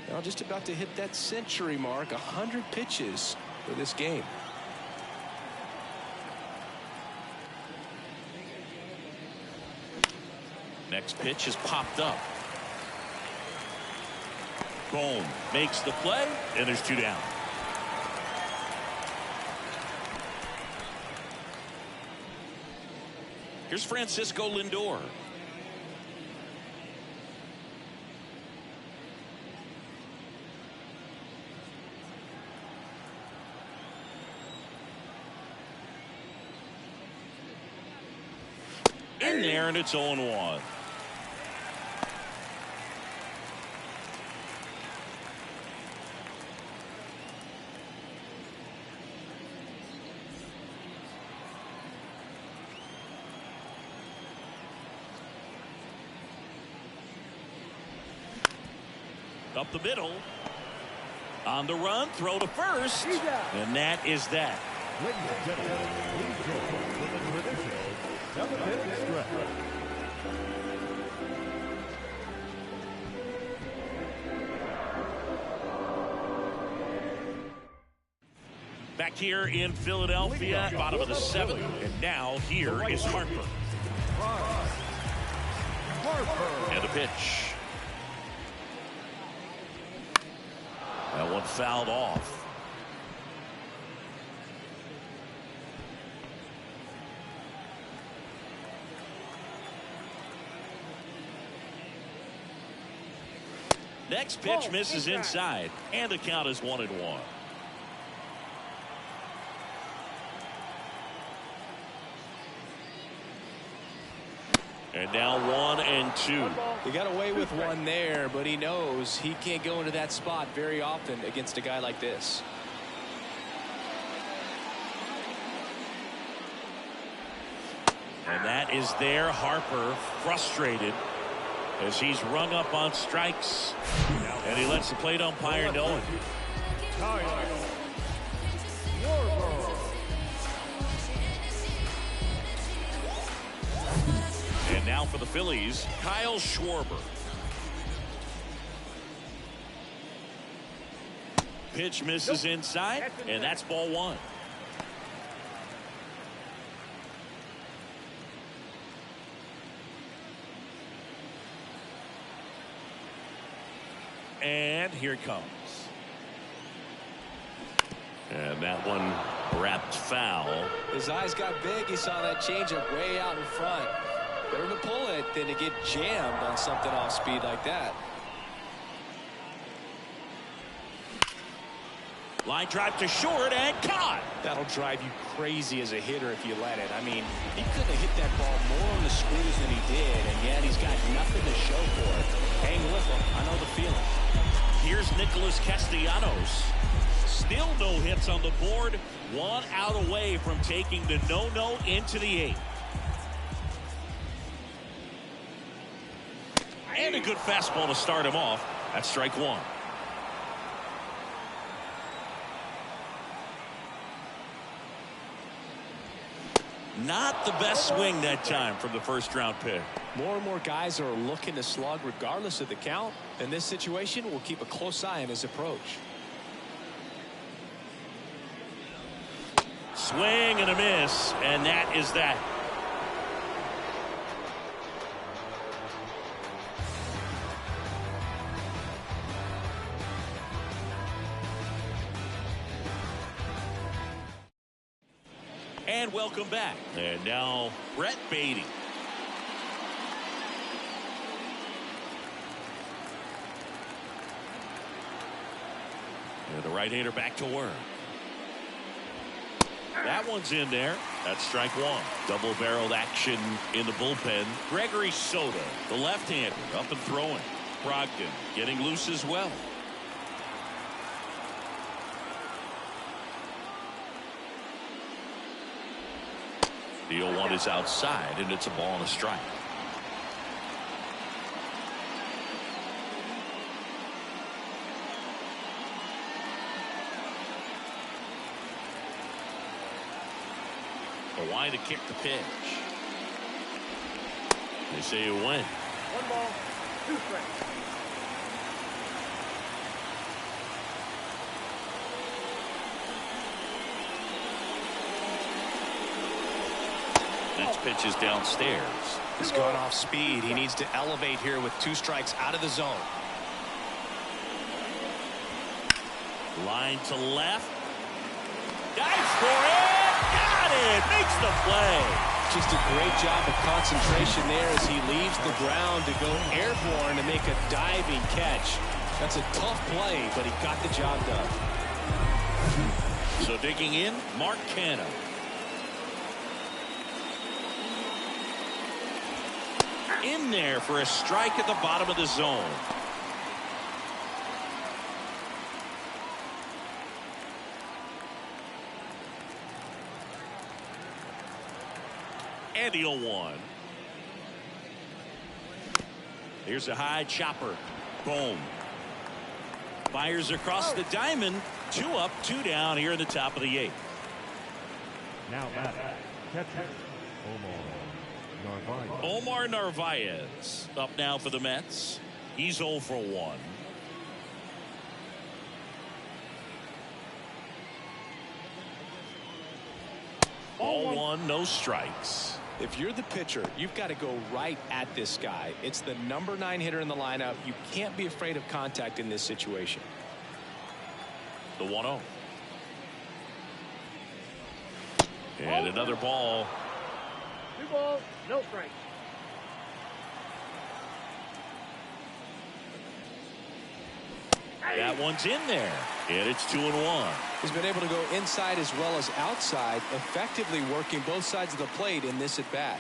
Now just about to hit that century mark. 100 pitches for this game. Next pitch is popped up. Boom. Makes the play, and there's two down. Here's Francisco Lindor. In there, and it's 0-1. Up the middle. On the run, throw to first. And that is that. Ladies and gentlemen, please join with the traditional seventh-inning stretch. Back here in Philadelphia, bottom of the seventh. And now here is Harper. And a pitch. That one fouled off. Next pitch misses inside, and the count is 1-1. And now 1-2. He got away with one there, but he knows he can't go into that spot very often against a guy like this. And that is there. Harper frustrated as he's rung up on strikes, and he lets the plate umpire know it. And now for the Phillies, Kyle Schwarber. Pitch misses inside, and that's ball one. And here it comes. And that one wrapped foul. His eyes got big. He saw that changeup way out in front. Better to pull it than to get jammed on something off speed like that. Line drive to short and caught. That'll drive you crazy as a hitter if you let it. I mean, he couldn't have hit that ball more on the screws than he did, and yet he's got nothing to show for it. Hang with him. I know the feeling. Here's Nicholas Castellanos. Still no hits on the board. 1 out away from taking the no-no into the 8th. And a good fastball to start him off. That's strike 1. Not the best swing that time from the first-round pick. More and more guys are looking to slug regardless of the count. In this situation, we'll keep a close eye on his approach. Swing and a miss, and that is that. And welcome back. And now Brett Beatty. And the right-hander back to work. That one's in there. That's strike 1. Double-barreled action in the bullpen. Gregory Soto, the left-hander, up and throwing. Brogdon getting loose as well. The 0-1 is outside, and it's a ball and a strike. Why to kick the pitch? They say you win. 1 ball, 2 strikes. Next pitch is downstairs. He's gone off speed. He needs to elevate here with 2 strikes out of the zone. Line to left. Dives for it. Got it. Makes the play. Just a great job of concentration there as he leaves the ground to go airborne to make a diving catch. That's a tough play, but he got the job done. So digging in, Mark Canha. In there for a strike at the bottom of the zone. And the 0-1. Here's a high chopper. Boom. Fires across the diamond. 2 up, 2 down here in the top of the 8th. Now back. Catcher, Omar Narvaez. Omar Narvaez up now for the Mets. He's 0 for 1. Ball 1, no strikes. If you're the pitcher, you've got to go right at this guy. It's the number 9 hitter in the lineup. You can't be afraid of contact in this situation. The 1-0. And another ball. 2 balls, no strikes. That one's in there. And it's 2-1. He's been able to go inside as well as outside, effectively working both sides of the plate in this at bat.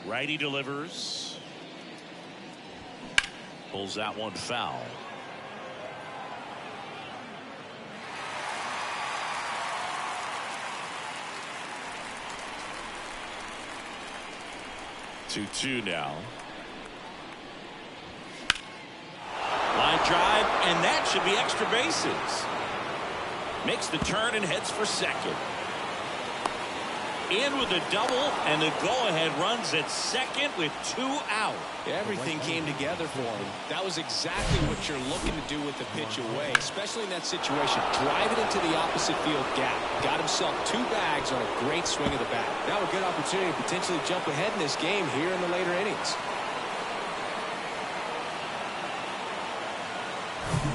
Righty delivers. Pulls that one foul. Two now. Line drive, and that should be extra bases. Makes the turn and heads for second. In with a double, and the go-ahead runs at second with 2 out. Everything came together for him. That was exactly what you're looking to do with the pitch away, especially in that situation. Drive it into the opposite field gap. Got himself 2 bags on a great swing of the bat. Now a good opportunity to potentially jump ahead in this game here in the later innings.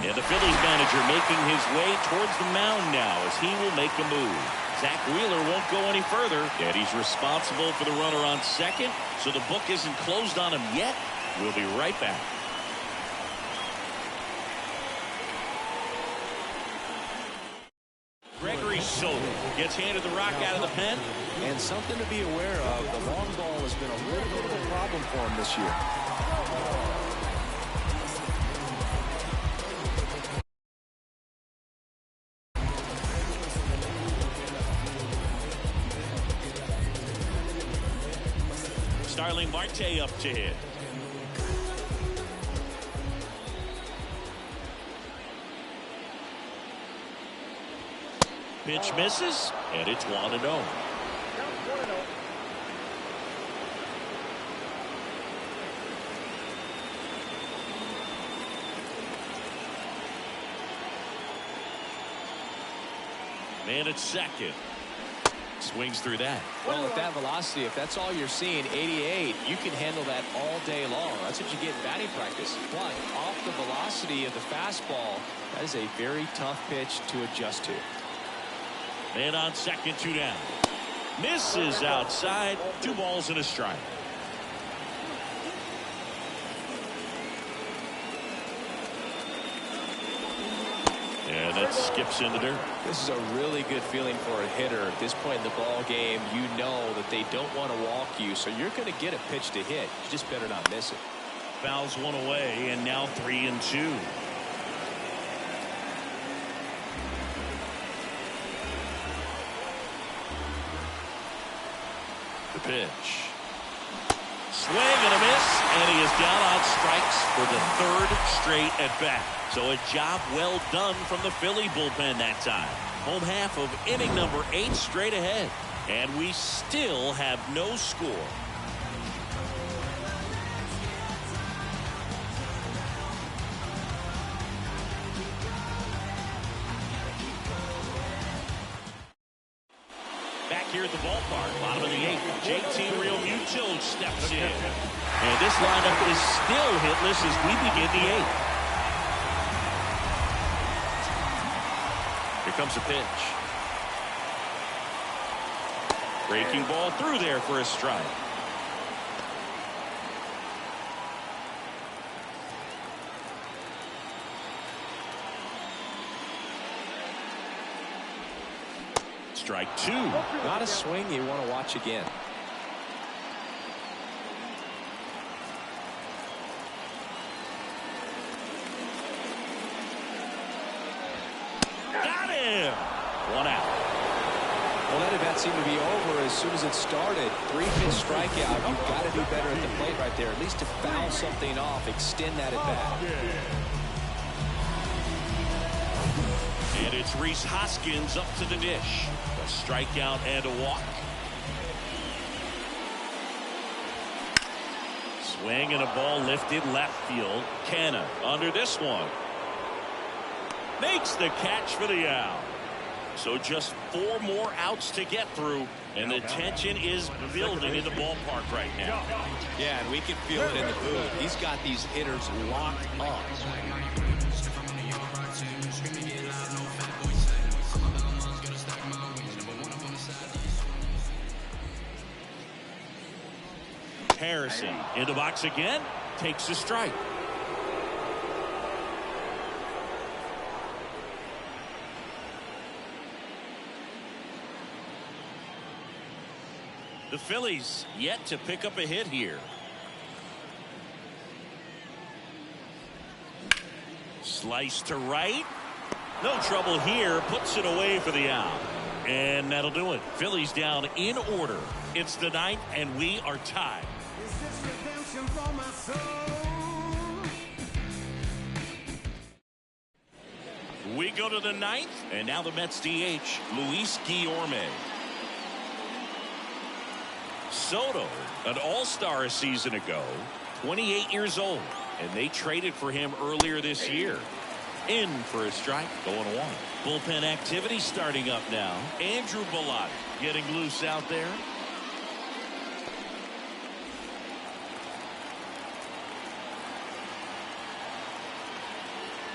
And the Phillies manager making his way towards the mound now as he will make a move. Zach Wheeler won't go any further, and he's responsible for the runner on second, so the book isn't closed on him yet. We'll be right back. Gregory Soto gets handed the rock out of the pen. And something to be aware of, the long ball has been a little bit of a problem for him this year. Starling Marte up to hit. Pitch misses, and it's 1-0. Man at second. Swings through that. Well, with that velocity, if that's all you're seeing, 88, you can handle that all day long. That's what you get in batting practice. But off the velocity of the fastball, that is a very tough pitch to adjust to. Man on second, 2 down. Misses outside. 2 balls and a strike. And that skips in the dirt. This is a really good feeling for a hitter. At this point in the ball game, you know that they don't want to walk you, so you're going to get a pitch to hit. You just better not miss it. Fouls one away, and now 3-2. The pitch. Swing and a miss, and he is down on strikes for the 3rd straight at bat. So a job well done from the Philly bullpen that time. Home half of inning number 8 straight ahead. And we still have no score. Back here at the ballpark, bottom of the 8th, JT Realmuto steps in. And this lineup is still hitless as we begin the 8th. Here comes a pitch. Breaking ball through there for a strike. Strike 2. Not a swing you want to watch again. Got him. 1 out. Well, that at-bat seemed to be over as soon as it started. 3-pitch strikeout. You've got to do better at the plate right there. At least to foul something off, extend that at-bat. And it's Rhys Hoskins up to the dish. A strikeout and a walk. Swing and a ball lifted left field. Canna under this one. Makes the catch for the out. So just 4 more outs to get through, and the tension is building in the ballpark right now. Yeah, and we can feel it in the booth. He's got these hitters locked up. Harrison in the box again, takes a strike. The Phillies yet to pick up a hit here. Slice to right. No trouble here. Puts it away for the out. And that'll do it. Phillies down in order. It's the 9th, and we are tied. We go to the 9th, and now the Mets DH, Luis Guillorme. Soto, an all-star a season ago, 28 years old, and they traded for him earlier this year. In for a strike, going 1. Bullpen activity starting up now. Andrew Bellotti getting loose out there.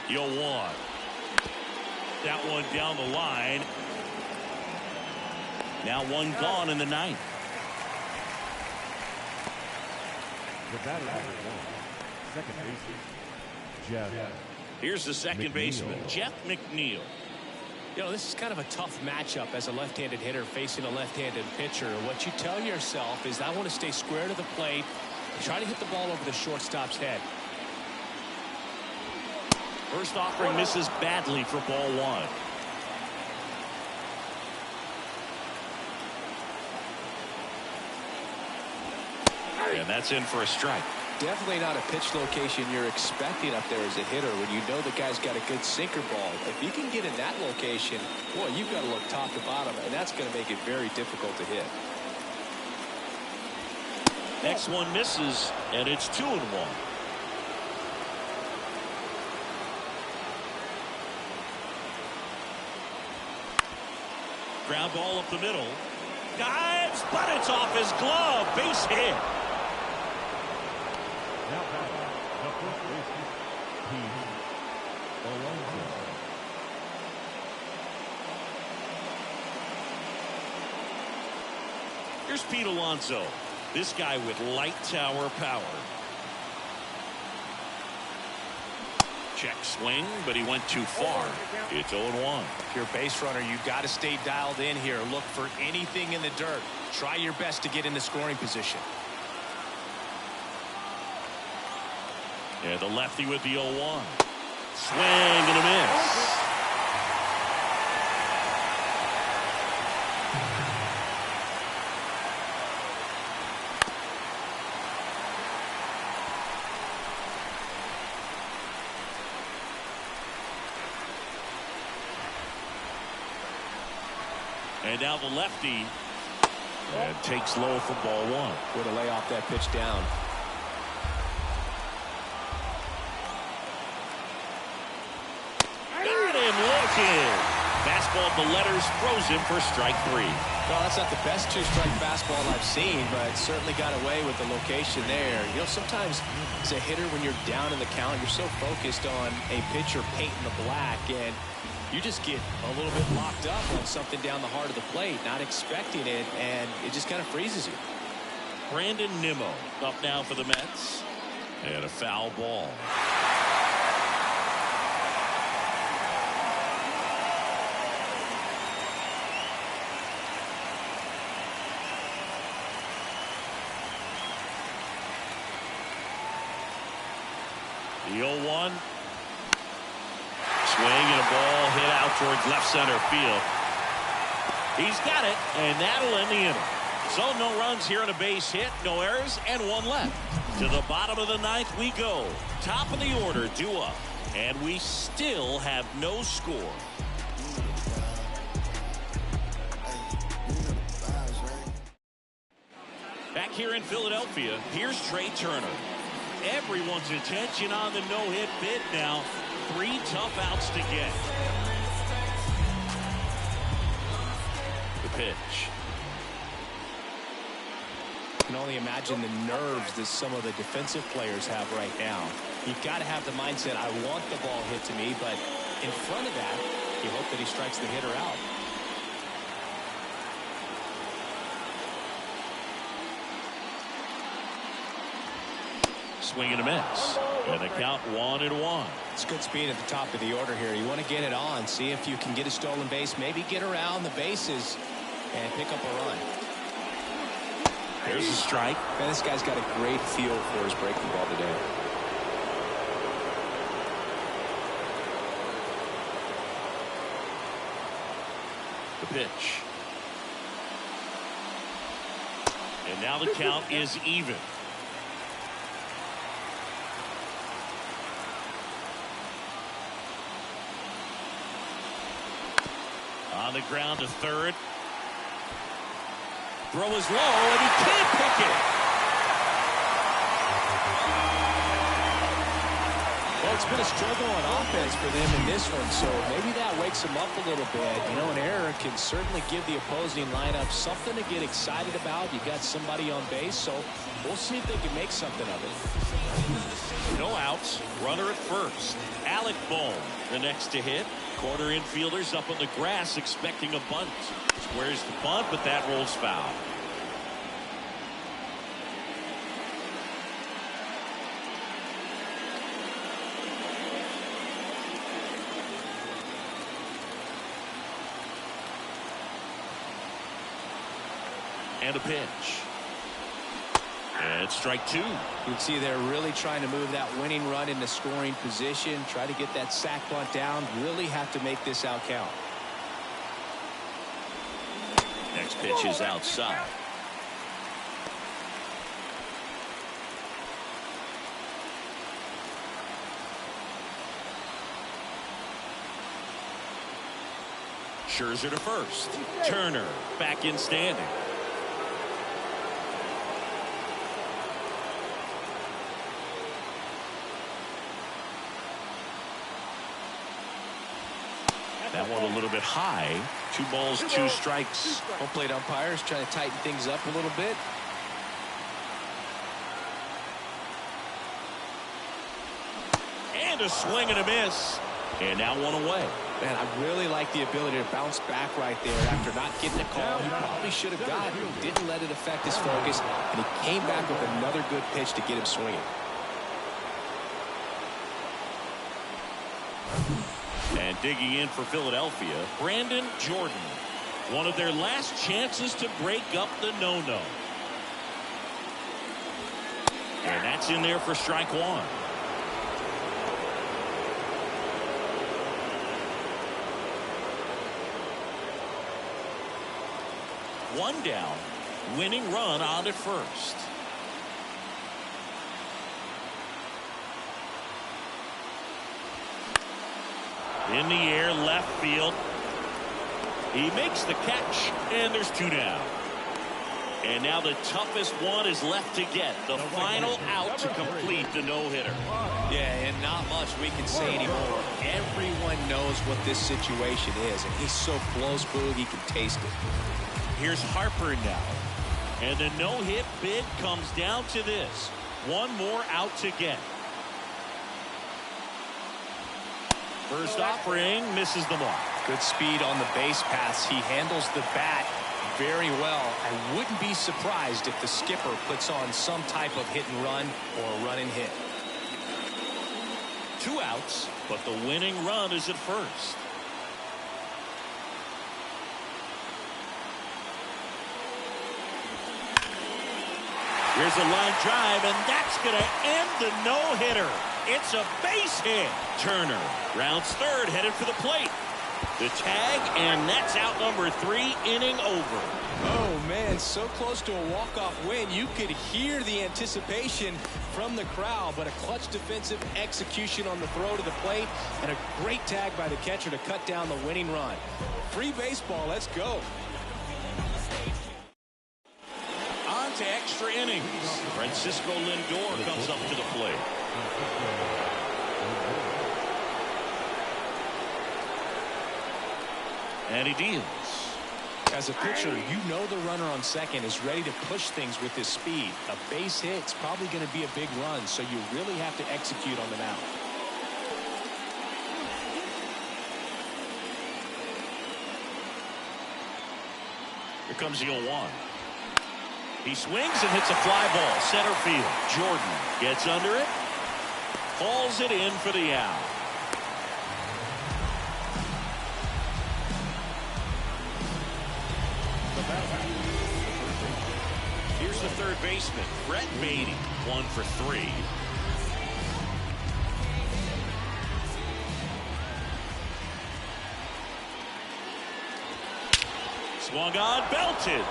Yo, 1. That one down the line. Now 1 gone in the 9th. The batter number 1. second baseman, Jeff. Here's the second McNeil. baseman, Jeff McNeil. You know, this is kind of a tough matchup as a left-handed hitter facing a left-handed pitcher. What you tell yourself is, I want to stay square to the plate, try to hit the ball over the shortstop's head. First offering misses badly for ball one. And that's in for a strike. Definitely not a pitch location you're expecting up there as a hitter when you know the guy's got a good sinker ball. If you can get in that location, boy, you've got to look top to bottom, and that's going to make it very difficult to hit. Next one misses, and it's 2-1. Ground ball up the middle. Dives, but it's off his glove. Base hit. Now batting, the first baseman, Pete Alonso. Here's Pete Alonso. This guy with light tower power. Check swing, but he went too far. It's 0-1. If you're a base runner, you've got to stay dialed in here. Look for anything in the dirt. Try your best to get in the scoring position. Yeah, the lefty with the 0-1. Swing and a miss. And now the lefty takes low for ball one. Way to lay off that pitch down. Got him looking. Fastball at the letters, throws him for strike 3. Well, that's not the best two-strike fastball I've seen, but certainly got away with the location there. You know, sometimes as a hitter, when you're down in the count, you're so focused on a pitcher painting the black, and you just get a little bit locked up on something down the heart of the plate, not expecting it, and it just kind of freezes you. Brandon Nimmo up now for the Mets. And a foul ball. The 0-1. Swing and a ball hit out towards left center field. He's got it, and that'll end the inning. So no runs here on a base hit, no errors, and one left. To the bottom of the ninth we go. Top of the order, due up. And we still have no score. Back here in Philadelphia, here's Trey Turner. Everyone's attention on the no-hit bid now. 3 tough outs to get. The pitch. You can only imagine the nerves that some of the defensive players have right now. You've got to have the mindset, I want the ball hit to me, but in front of that, you hope that he strikes the hitter out. Swing and a miss. And the count 1-1. It's good speed at the top of the order here. You want to get it on, see if you can get a stolen base, maybe get around the bases and pick up a run. There's a strike. Man, this guy's got a great feel for his breaking ball today. The pitch. And now the count is even. On the ground to third. Throw is low, and he can't pick it. Well, it's been a struggle on offense for them in this one, so maybe that wakes them up a little bit. You know, an error can certainly give the opposing lineup something to get excited about. You got somebody on base, so we'll see if they can make something of it. No outs, runner at first. Alec Bohm, the next to hit. Corner infielders up on the grass expecting a bunt. Squares the bunt, but that rolls foul. And a pitch. And strike two. You can see they're really trying to move that winning run into scoring position. Try to get that sac bunt down. Really have to make this out count. Next pitch is outside. Scherzer to first. Turner back in standing. That one a little bit high. 2 balls, 2 strikes. Home plate umpires trying to tighten things up a little bit. And a swing and a miss. And now 1 away. Man, I really like the ability to bounce back right there after not getting a call. He probably should have gotten it. Didn't let it affect his focus. And he came back with another good pitch to get him swinging. And digging in for Philadelphia, Brandon Jordan. One of their last chances to break up the no-no. And that's in there for strike 1. One down, winning run on at first. In the air, left field. He makes the catch, and there's 2 down. And now the toughest one is left to get. The final out to complete the no-hitter. Yeah, and not much we can say anymore. Everyone knows what this situation is, and he's so close, Boog, he can taste it. Here's Harper now. And the no-hit bid comes down to this. 1 more out to get. First offering misses the mark. Good speed on the base paths. He handles the bat very well. I wouldn't be surprised if the skipper puts on some type of hit and run or run and hit. 2 outs, but the winning run is at first. Here's a line drive, and that's going to end the no-hitter. It's a base hit. Turner rounds third, headed for the plate. The tag, and that's out number 3, inning over. Oh, man, so close to a walk-off win. You could hear the anticipation from the crowd, but a clutch defensive execution on the throw to the plate, and a great tag by the catcher to cut down the winning run. Free baseball, let's go. On to extra innings. Francisco Lindor comes up to the plate. And he deals. As a pitcher, you know the runner on second is ready to push things with his speed. A base hit's probably going to be a big run, so you really have to execute on the mound. Here comes the 0-1. He swings and hits a fly ball, center field. Jordan gets under it, hauls it in for the out. Here's the third baseman, Brett Beatty, 1 for 3. Swung on, belted.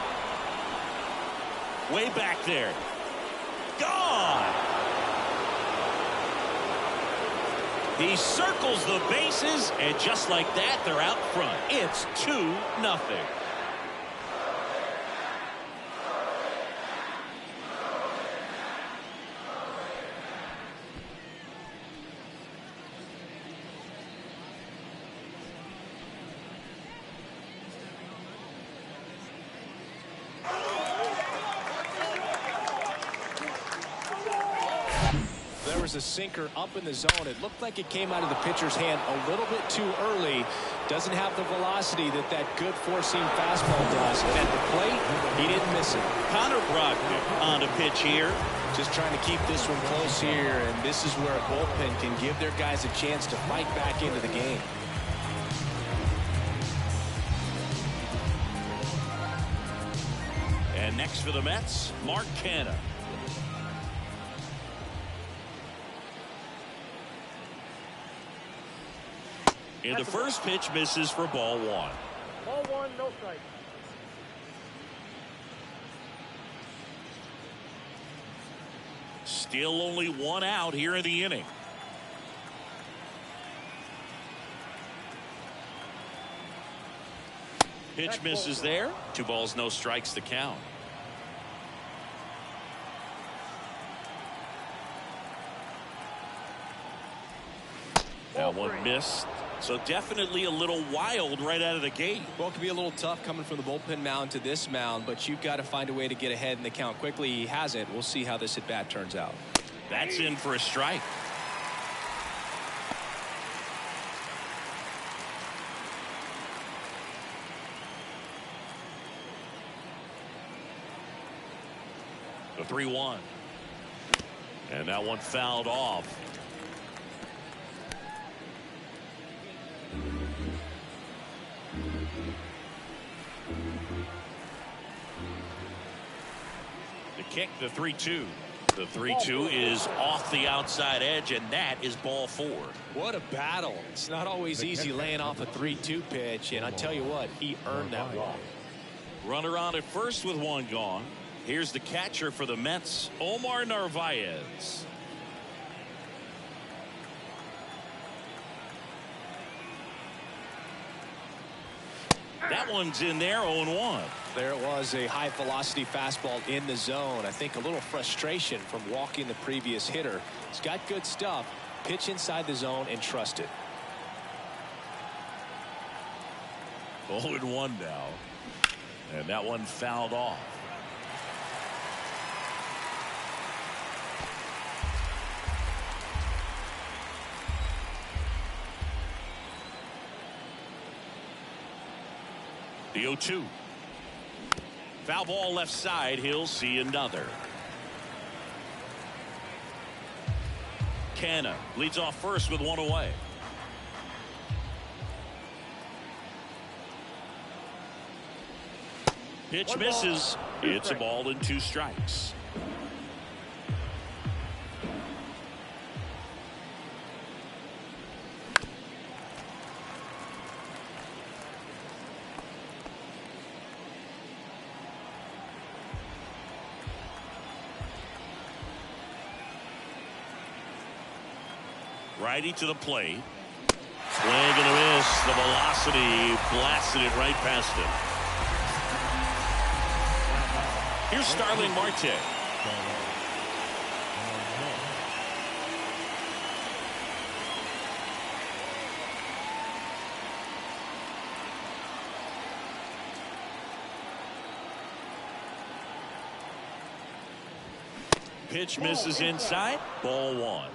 Way back there. Gone. He circles the bases, and just like that, they're out front. It's 2-0. A sinker up in the zone. It looked like it came out of the pitcher's hand a little bit too early. Doesn't have the velocity that good four-seam fastball does. And at the plate, he didn't miss it. Connor Brogdon on a pitch here. Just trying to keep this one close here, and this is where a bullpen can give their guys a chance to fight back into the game. And next for the Mets, Mark Canha. And the first pitch misses for ball one. Ball one, no strike. Still only one out here in the inning. Pitch misses there. 2 balls, no strikes to count. That one missed. So definitely a little wild right out of the gate. Well, it could be a little tough coming from the bullpen mound to this mound, but you've got to find a way to get ahead in the count quickly. He hasn't. We'll see how this at bat turns out. That's in for a strike. The 3-1. And that one fouled off. The kick, the 3-2. The 3-2 is off the outside edge, and that is ball 4. What a battle. It's not always easy laying off a 3-2 pitch, and I tell you what, he earned that walk. Runner on at first with one gone. Here's the catcher for the Mets, Omar Narvaez. That one's in there, 0-1. There it was, a high velocity fastball in the zone. I think a little frustration from walking the previous hitter. He's got good stuff. Pitch inside the zone and trust it. 0-1 now. And that one fouled off. The 0-2. Foul ball left side. He'll see another. Canha leads off first with one away. Pitch misses. It's a ball and 2 strikes. Righty to the plate. Swing and a miss. The velocity blasted it right past him. Here's Starling Marte. Pitch misses inside. Ball 1.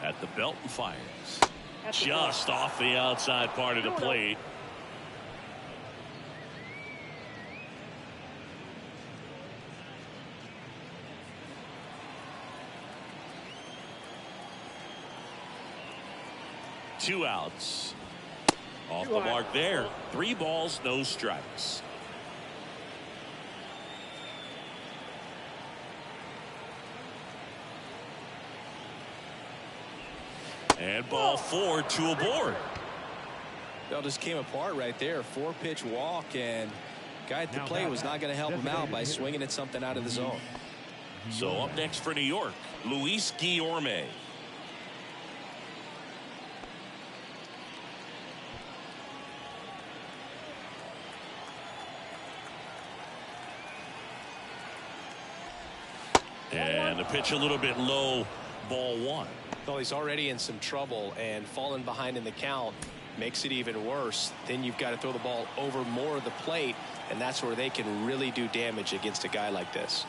At the belt and fires. Just off the outside part of the plate. Two outs. Off the mark there. 3 balls, no strikes. And ball 4, 2 aboard. Well, just came apart right there. 4-pitch walk, and guy at the plate was not going to help him out by swinging at something out of the zone. So up next for New York, Luis Guillorme. And the pitch a little bit low, ball 1. Well, he's already in some trouble, and falling behind in the count makes it even worse. Then you've got to throw the ball over more of the plate, and that's where they can really do damage against a guy like this.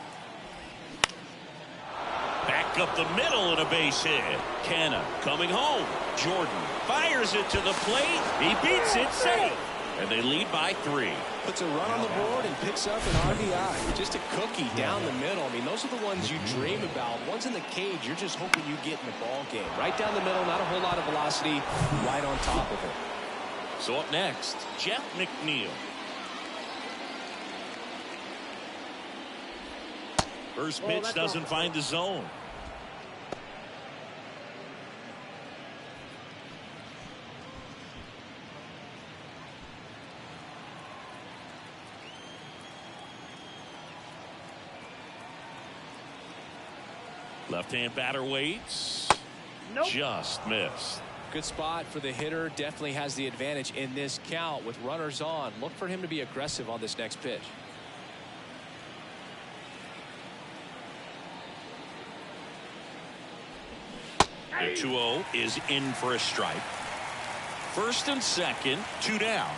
Back up the middle and a base hit. Canha coming home. Jordan fires it to the plate. He beats it safe. And they lead by 3. puts a run on the board and picks up an RBI. Just a cookie down the middle. I mean, those are the ones you dream about. Ones in the cage, you're just hoping you get in the ball game. Right down the middle, not a whole lot of velocity, right on top of it. So up next, Jeff McNeil. First pitch doesn't find the zone. Left-hand batter waits. Nope. Just missed. Good spot for the hitter. Definitely has the advantage in this count with runners on. Look for him to be aggressive on this next pitch. The 2-0 is in for a strike. First and second, 2 down.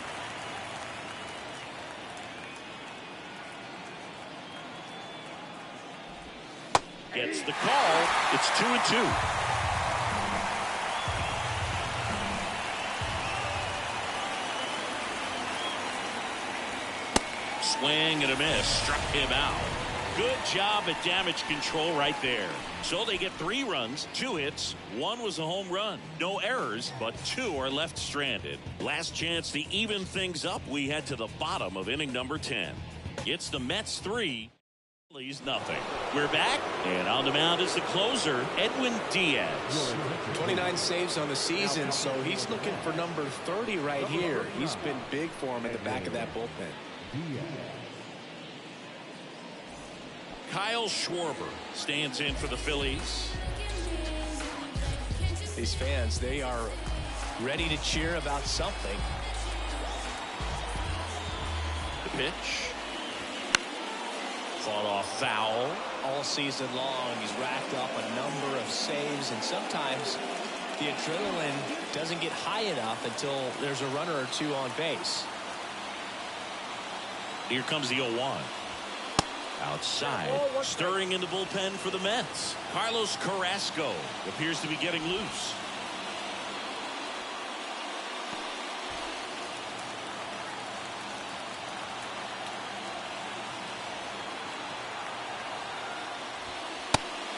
Gets the call. It's 2-2. Swing and a miss. Struck him out. Good job at damage control right there. So they get 3 runs, 2 hits. 1 was a home run. No errors, but 2 are left stranded. Last chance to even things up. We head to the bottom of inning number 10. It's the Mets 3. Phillies nothing. We're back, and on the mound is the closer, Edwin Diaz. 29 saves on the season, so he's looking for number 30 right here. He's been big for him in the back of that bullpen. Kyle Schwarber stands in for the Phillies. These fans, they are ready to cheer about something. The pitch. Fought off foul. All season long, he's racked up a number of saves, and sometimes the adrenaline doesn't get high enough until there's a runner or 2 on base. Here comes the 0-1. Outside, stirring in the bullpen for the Mets. Carlos Carrasco appears to be getting loose.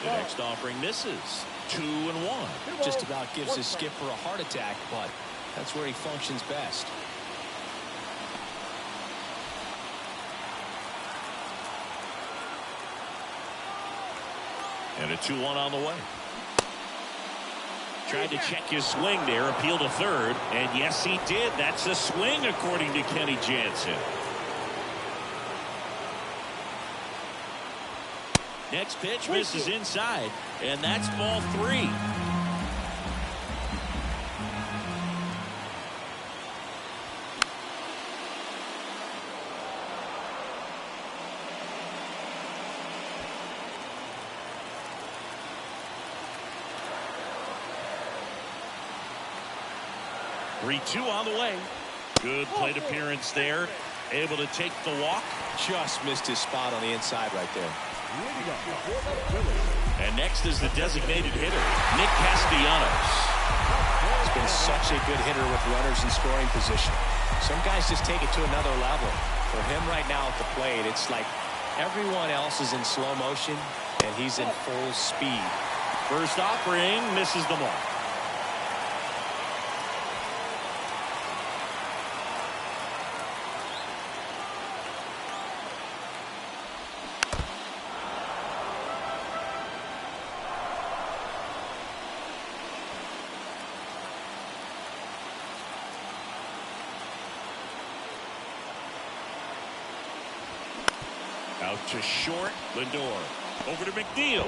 The next offering misses. 2-1. Just about gives his skipper a heart attack, but that's where he functions best. And a 2-1 on the way. Tried to check his swing there, appeal to third, and yes, he did. That's a swing, according to Kenny Jansen. Next pitch misses inside, and that's ball 3. Three-2 on the way. Good plate appearance there. Able to take the walk. Just missed his spot on the inside right there. And next is the designated hitter, Nick Castellanos. He's been such a good hitter with runners in scoring position. Some guys just take it to another level. For him right now at the plate, it's like everyone else is in slow motion, and he's in full speed. First offering misses the mark. Out to short, Lindor. Over to McNeil.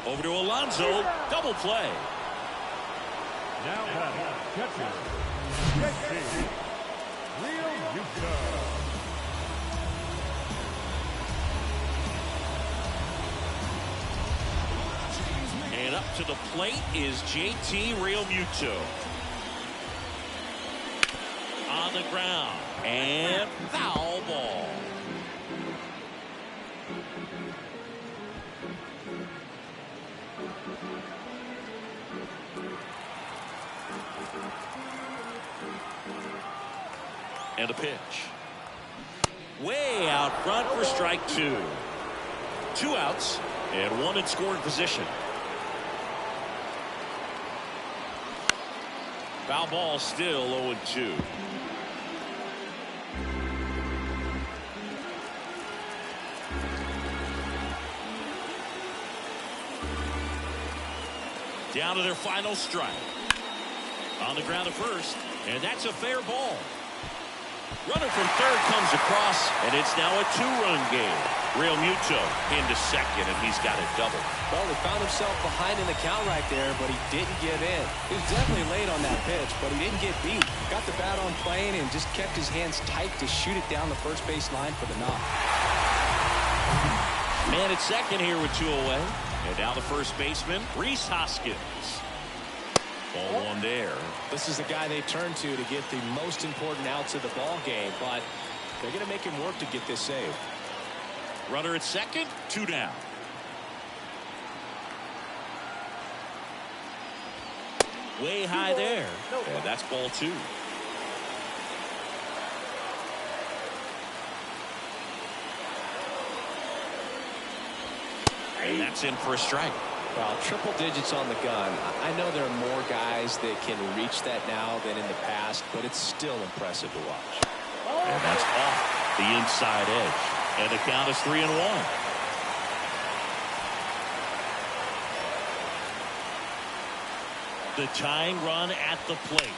Over to Alonso. Double play. Now batting, catcher, JT Realmuto. And up to the plate is JT Realmuto. On the ground. And foul ball. And a pitch. Way out front for strike two. 2 outs and 1 in scoring position. Foul ball, still 0-2. Down to their final strike. On the ground at first, and that's a fair ball. Runner from third comes across, and it's now a 2-run game. Real Muto into second, and he's got a double. Well, he found himself behind in the count right there, but he didn't give in. He was definitely late on that pitch, but he didn't get beat. Got the bat on plane and just kept his hands tight to shoot it down the first base line for the knock. Man at second here with 2 away. And now the first baseman, Rhys Hoskins. Ball 1 there. This is the guy they turn to get the most important outs of the ball game, but they're going to make him work to get this save. Runner at second, 2 down. Way high there. And that's ball 2. And that's in for a strike. Well, triple digits on the gun. I know there are more guys that can reach that now than in the past, but it's still impressive to watch. And that's off the inside edge. And the count is 3-1. The tying run at the plate.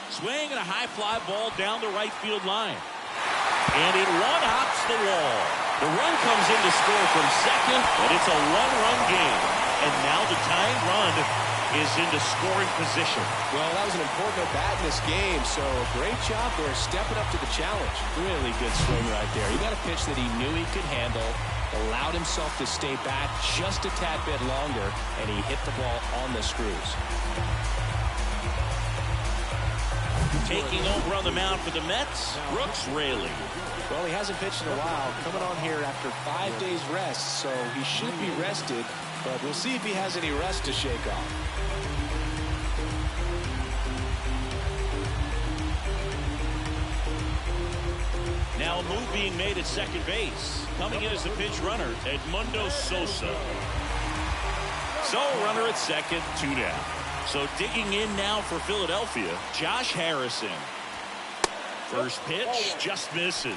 Swing and a high fly ball down the right field line. And it one-hops the wall. The run comes in to score from second, and it's a 1-run game. And now the tying run is into scoring position. Well, that was an important at-bat in this game, so great job there stepping up to the challenge. Really good swing right there. He got a pitch that he knew he could handle, allowed himself to stay back just a tad bit longer, and he hit the ball on the screws. Taking over on the mound for the Mets, Brooks Raley. Well, he hasn't pitched in a while, coming on here after 5 days rest, so he should be rested, but we'll see if he has any rust to shake off. Now a move being made at second base. Coming in as the pinch runner, Edmundo Sosa. So runner at second, 2 down. So digging in now for Philadelphia, Josh Harrison. First pitch just misses.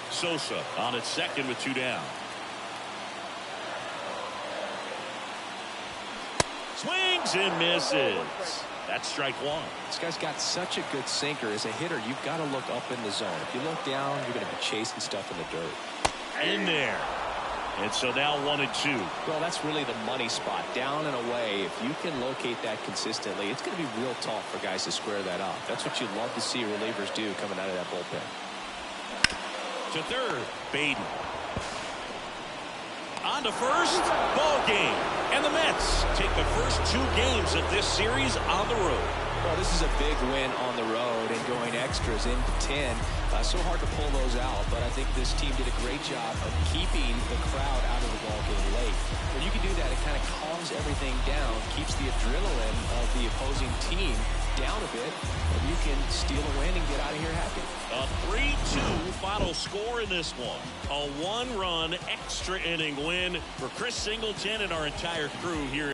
Sosa on at second with 2 down. Swings and misses. That's strike 1. This guy's got such a good sinker. As a hitter, you've got to look up in the zone. If you look down, you're going to be chasing stuff in the dirt. In there. And so now 1-2. Well, that's really the money spot. Down and away. If you can locate that consistently, it's going to be real tough for guys to square that up. That's what you love to see relievers do coming out of that bullpen. To third, Baden. On to first, ball game. And the Mets take the first 2 games of this series on the road. Well, this is a big win on the road and going extras into 10. So hard to pull those out, but I think this team did a great job of keeping the crowd out of the ball game late. When you can do that, it kind of calms everything down, keeps the adrenaline of the opposing team down a bit, and you can steal a win and get out of here happy. A 3-2 final score in this one. A 1-run extra inning win for Chris Singleton and our entire crew here.